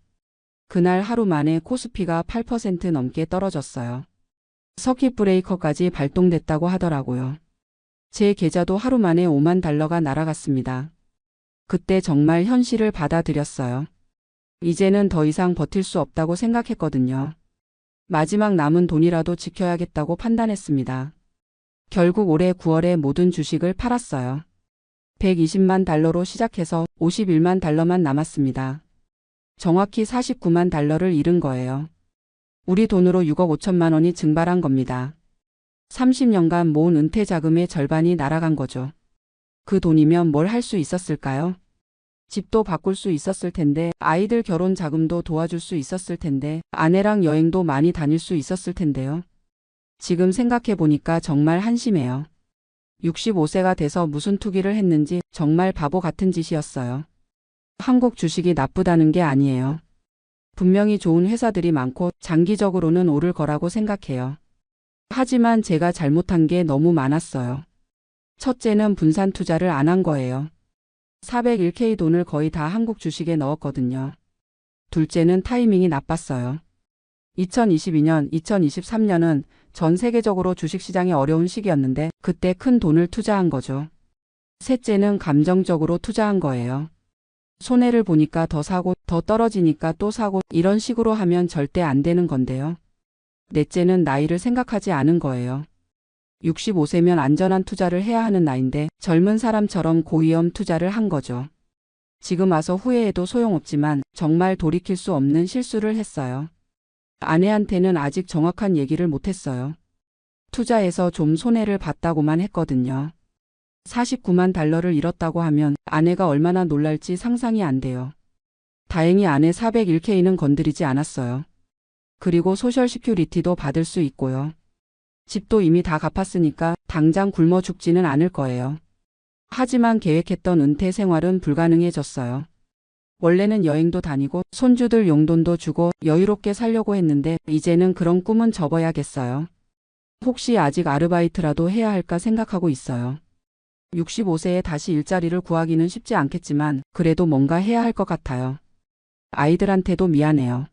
그날 하루 만에 코스피가 8% 넘게 떨어졌어요. 서킷 브레이커까지 발동됐다고 하더라고요. 제 계좌도 하루 만에 5만 달러가 날아갔습니다. 그때 정말 현실을 받아들였어요. 이제는 더 이상 버틸 수 없다고 생각했거든요. 마지막 남은 돈이라도 지켜야겠다고 판단했습니다. 결국 올해 9월에 모든 주식을 팔았어요. 120만 달러로 시작해서 51만 달러만 남았습니다. 정확히 49만 달러를 잃은 거예요. 우리 돈으로 6억 5천만 원이 증발한 겁니다. 30년간 모은 은퇴 자금의 절반이 날아간 거죠. 그 돈이면 뭘 할 수 있었을까요? 집도 바꿀 수 있었을 텐데, 아이들 결혼 자금도 도와줄 수 있었을 텐데, 아내랑 여행도 많이 다닐 수 있었을 텐데요. 지금 생각해 보니까 정말 한심해요. 65세가 돼서 무슨 투기를 했는지 정말 바보 같은 짓이었어요. 한국 주식이 나쁘다는 게 아니에요. 분명히 좋은 회사들이 많고 장기적으로는 오를 거라고 생각해요. 하지만 제가 잘못한 게 너무 많았어요. 첫째는 분산 투자를 안 한 거예요. 401k 돈을 거의 다 한국 주식에 넣었거든요. 둘째는 타이밍이 나빴어요. 2022년, 2023년은 전 세계적으로 주식시장이 어려운 시기였는데 그때 큰 돈을 투자한 거죠. 셋째는 감정적으로 투자한 거예요. 손해를 보니까 더 사고 더 떨어지니까 또 사고 이런 식으로 하면 절대 안 되는 건데요. 넷째는 나이를 생각하지 않은 거예요. 65세면 안전한 투자를 해야 하는 나이인데 젊은 사람처럼 고위험 투자를 한 거죠. 지금 와서 후회해도 소용없지만 정말 돌이킬 수 없는 실수를 했어요. 아내한테는 아직 정확한 얘기를 못했어요. 투자해서 좀 손해를 봤다고만 했거든요. 49만 달러를 잃었다고 하면 아내가 얼마나 놀랄지 상상이 안 돼요. 다행히 아내 401k는 건드리지 않았어요. 그리고 소셜 시큐리티도 받을 수 있고요. 집도 이미 다 갚았으니까 당장 굶어 죽지는 않을 거예요. 하지만 계획했던 은퇴 생활은 불가능해졌어요. 원래는 여행도 다니고 손주들 용돈도 주고 여유롭게 살려고 했는데 이제는 그런 꿈은 접어야겠어요. 혹시 아직 아르바이트라도 해야 할까 생각하고 있어요. 65세에 다시 일자리를 구하기는 쉽지 않겠지만 그래도 뭔가 해야 할 것 같아요. 아이들한테도 미안해요.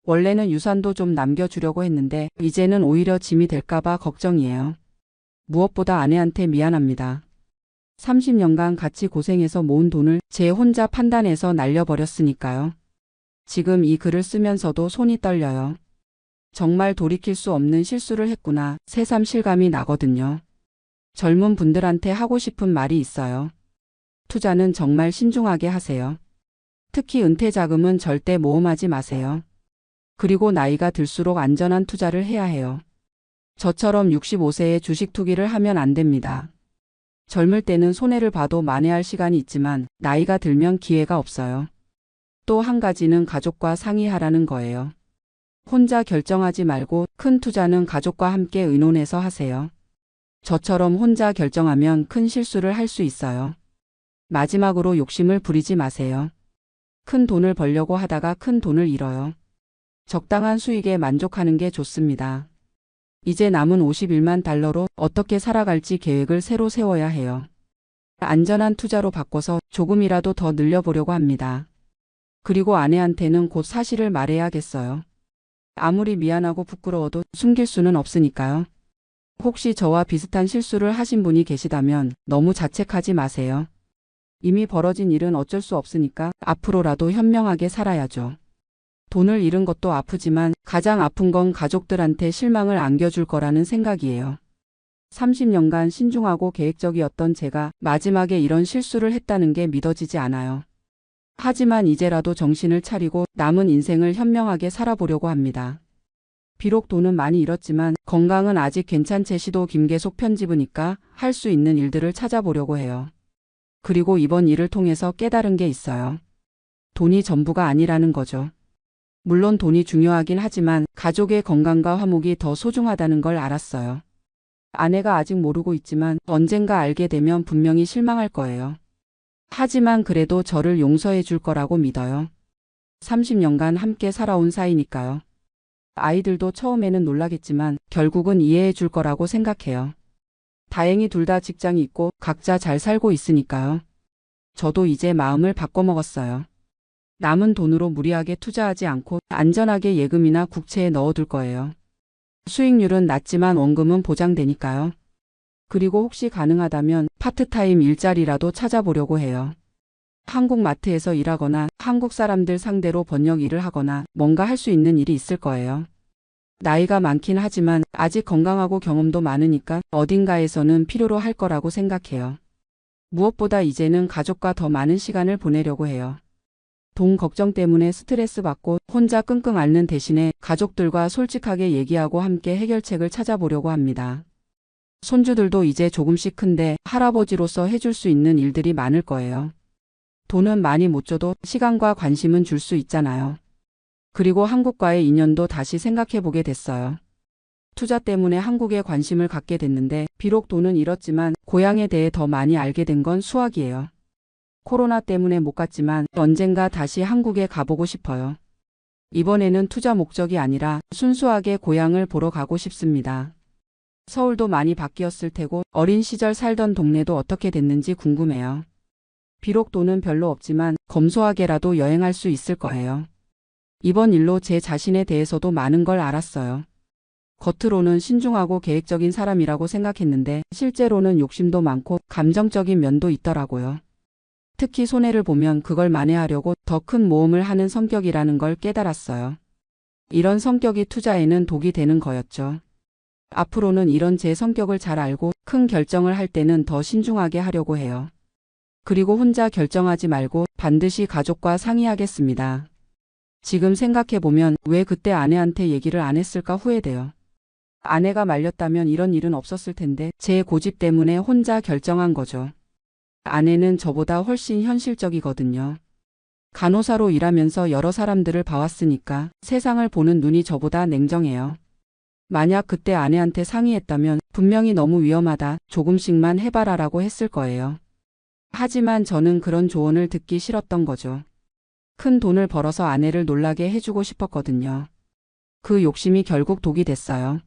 원래는 유산도 좀 남겨주려고 했는데 이제는 오히려 짐이 될까봐 걱정이에요. 무엇보다 아내한테 미안합니다. 30년간 같이 고생해서 모은 돈을 제 혼자 판단해서 날려버렸으니까요. 지금 이 글을 쓰면서도 손이 떨려요. 정말 돌이킬 수 없는 실수를 했구나 새삼 실감이 나거든요. 젊은 분들한테 하고 싶은 말이 있어요. 투자는 정말 신중하게 하세요. 특히 은퇴 자금은 절대 모험하지 마세요. 그리고 나이가 들수록 안전한 투자를 해야 해요. 저처럼 65세에 주식 투기를 하면 안 됩니다. 젊을 때는 손해를 봐도 만회할 시간이 있지만 나이가 들면 기회가 없어요. 또 한 가지는 가족과 상의하라는 거예요. 혼자 결정하지 말고 큰 투자는 가족과 함께 의논해서 하세요. 저처럼 혼자 결정하면 큰 실수를 할 수 있어요. 마지막으로 욕심을 부리지 마세요. 큰 돈을 벌려고 하다가 큰 돈을 잃어요. 적당한 수익에 만족하는 게 좋습니다. 이제 남은 51만 달러로 어떻게 살아갈지 계획을 새로 세워야 해요. 안전한 투자로 바꿔서 조금이라도 더 늘려보려고 합니다. 그리고 아내한테는 곧 사실을 말해야겠어요. 아무리 미안하고 부끄러워도 숨길 수는 없으니까요. 혹시 저와 비슷한 실수를 하신 분이 계시다면 너무 자책하지 마세요. 이미 벌어진 일은 어쩔 수 없으니까 앞으로라도 현명하게 살아야죠. 돈을 잃은 것도 아프지만 가장 아픈 건 가족들한테 실망을 안겨줄 거라는 생각이에요. 30년간 신중하고 계획적이었던 제가 마지막에 이런 실수를 했다는 게 믿어지지 않아요. 하지만 이제라도 정신을 차리고 남은 인생을 현명하게 살아보려고 합니다. 비록 돈은 많이 잃었지만 건강은 아직 괜찮제 시도 김계속 편집으니까 할 수 있는 일들을 찾아보려고 해요. 그리고 이번 일을 통해서 깨달은 게 있어요. 돈이 전부가 아니라는 거죠. 물론 돈이 중요하긴 하지만 가족의 건강과 화목이 더 소중하다는 걸 알았어요. 아내가 아직 모르고 있지만 언젠가 알게 되면 분명히 실망할 거예요. 하지만 그래도 저를 용서해 줄 거라고 믿어요. 30년간 함께 살아온 사이니까요. 아이들도 처음에는 놀라겠지만 결국은 이해해 줄 거라고 생각해요. 다행히 둘 다 직장이 있고 각자 잘 살고 있으니까요. 저도 이제 마음을 바꿔먹었어요. 남은 돈으로 무리하게 투자하지 않고 안전하게 예금이나 국채에 넣어둘 거예요. 수익률은 낮지만 원금은 보장되니까요. 그리고 혹시 가능하다면 파트타임 일자리라도 찾아보려고 해요. 한국 마트에서 일하거나 한국 사람들 상대로 번역 일을 하거나 뭔가 할 수 있는 일이 있을 거예요. 나이가 많긴 하지만 아직 건강하고 경험도 많으니까 어딘가에서는 필요로 할 거라고 생각해요. 무엇보다 이제는 가족과 더 많은 시간을 보내려고 해요. 돈 걱정 때문에 스트레스 받고 혼자 끙끙 앓는 대신에 가족들과 솔직하게 얘기하고 함께 해결책을 찾아보려고 합니다. 손주들도 이제 조금씩 큰데 할아버지로서 해줄 수 있는 일들이 많을 거예요. 돈은 많이 못 줘도 시간과 관심은 줄 수 있잖아요. 그리고 한국과의 인연도 다시 생각해보게 됐어요. 투자 때문에 한국에 관심을 갖게 됐는데 비록 돈은 잃었지만 고향에 대해 더 많이 알게 된 건 수학이에요. 코로나 때문에 못 갔지만 언젠가 다시 한국에 가보고 싶어요. 이번에는 투자 목적이 아니라 순수하게 고향을 보러 가고 싶습니다. 서울도 많이 바뀌었을 테고 어린 시절 살던 동네도 어떻게 됐는지 궁금해요. 비록 돈은 별로 없지만 검소하게라도 여행할 수 있을 거예요. 이번 일로 제 자신에 대해서도 많은 걸 알았어요. 겉으로는 신중하고 계획적인 사람이라고 생각했는데 실제로는 욕심도 많고 감정적인 면도 있더라고요. 특히 손해를 보면 그걸 만회하려고 더 큰 모험을 하는 성격이라는 걸 깨달았어요. 이런 성격이 투자에는 독이 되는 거였죠. 앞으로는 이런 제 성격을 잘 알고 큰 결정을 할 때는 더 신중하게 하려고 해요. 그리고 혼자 결정하지 말고 반드시 가족과 상의하겠습니다. 지금 생각해보면 왜 그때 아내한테 얘기를 안 했을까 후회돼요. 아내가 말렸다면 이런 일은 없었을 텐데 제 고집 때문에 혼자 결정한 거죠. 아내는 저보다 훨씬 현실적이거든요. 간호사로 일하면서 여러 사람들을 봐왔으니까 세상을 보는 눈이 저보다 냉정해요. 만약 그때 아내한테 상의했다면 분명히 너무 위험하다, 조금씩만 해봐라라고 했을 거예요. 하지만 저는 그런 조언을 듣기 싫었던 거죠. 큰 돈을 벌어서 아내를 놀라게 해주고 싶었거든요. 그 욕심이 결국 독이 됐어요.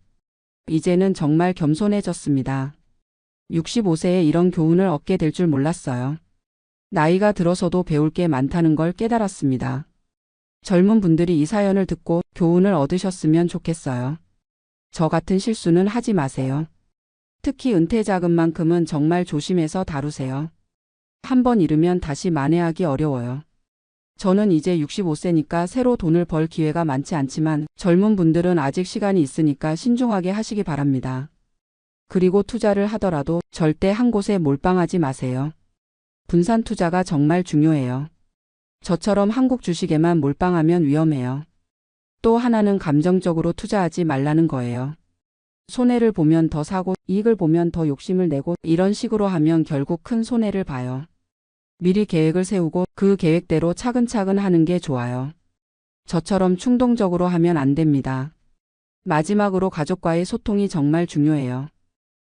이제는 정말 겸손해졌습니다. 65세에 이런 교훈을 얻게 될 줄 몰랐어요. 나이가 들어서도 배울 게 많다는 걸 깨달았습니다. 젊은 분들이 이 사연을 듣고 교훈을 얻으셨으면 좋겠어요. 저 같은 실수는 하지 마세요. 특히 은퇴 자금만큼은 정말 조심해서 다루세요. 한 번 잃으면 다시 만회하기 어려워요. 저는 이제 65세니까 새로 돈을 벌 기회가 많지 않지만 젊은 분들은 아직 시간이 있으니까 신중하게 하시기 바랍니다. 그리고 투자를 하더라도 절대 한 곳에 몰빵하지 마세요. 분산 투자가 정말 중요해요. 저처럼 한국 주식에만 몰빵하면 위험해요. 또 하나는 감정적으로 투자하지 말라는 거예요. 손해를 보면 더 사고 이익을 보면 더 욕심을 내고 이런 식으로 하면 결국 큰 손해를 봐요. 미리 계획을 세우고 그 계획대로 차근차근 하는 게 좋아요. 저처럼 충동적으로 하면 안 됩니다. 마지막으로 가족과의 소통이 정말 중요해요.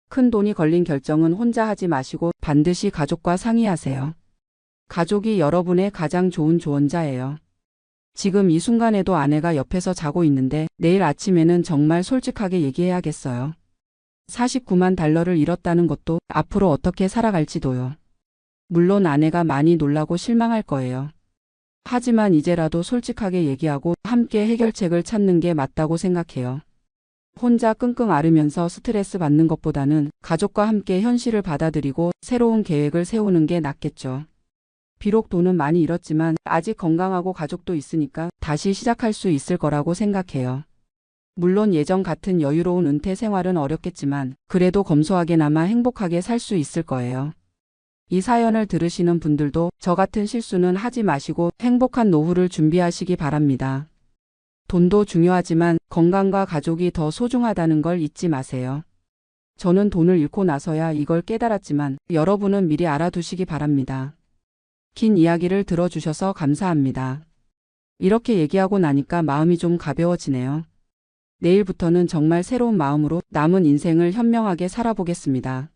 큰 돈이 걸린 결정은 혼자 하지 마시고 반드시 가족과 상의하세요. 가족이 여러분의 가장 좋은 조언자예요. 지금 이 순간에도 아내가 옆에서 자고 있는데 내일 아침에는 정말 솔직하게 얘기해야겠어요. 49만 달러를 잃었다는 것도 앞으로 어떻게 살아갈지도요. 물론 아내가 많이 놀라고 실망할 거예요. 하지만 이제라도 솔직하게 얘기하고 함께 해결책을 찾는 게 맞다고 생각해요. 혼자 끙끙 앓으면서 스트레스 받는 것보다는 가족과 함께 현실을 받아들이고 새로운 계획을 세우는 게 낫겠죠. 비록 돈은 많이 잃었지만 아직 건강하고 가족도 있으니까 다시 시작할 수 있을 거라고 생각해요. 물론 예전 같은 여유로운 은퇴 생활은 어렵겠지만 그래도 검소하게나마 행복하게 살 수 있을 거예요. 이 사연을 들으시는 분들도 저 같은 실수는 하지 마시고 행복한 노후를 준비하시기 바랍니다. 돈도 중요하지만 건강과 가족이 더 소중하다는 걸 잊지 마세요. 저는 돈을 잃고 나서야 이걸 깨달았지만 여러분은 미리 알아두시기 바랍니다. 긴 이야기를 들어주셔서 감사합니다. 이렇게 얘기하고 나니까 마음이 좀 가벼워지네요. 내일부터는 정말 새로운 마음으로 남은 인생을 현명하게 살아보겠습니다.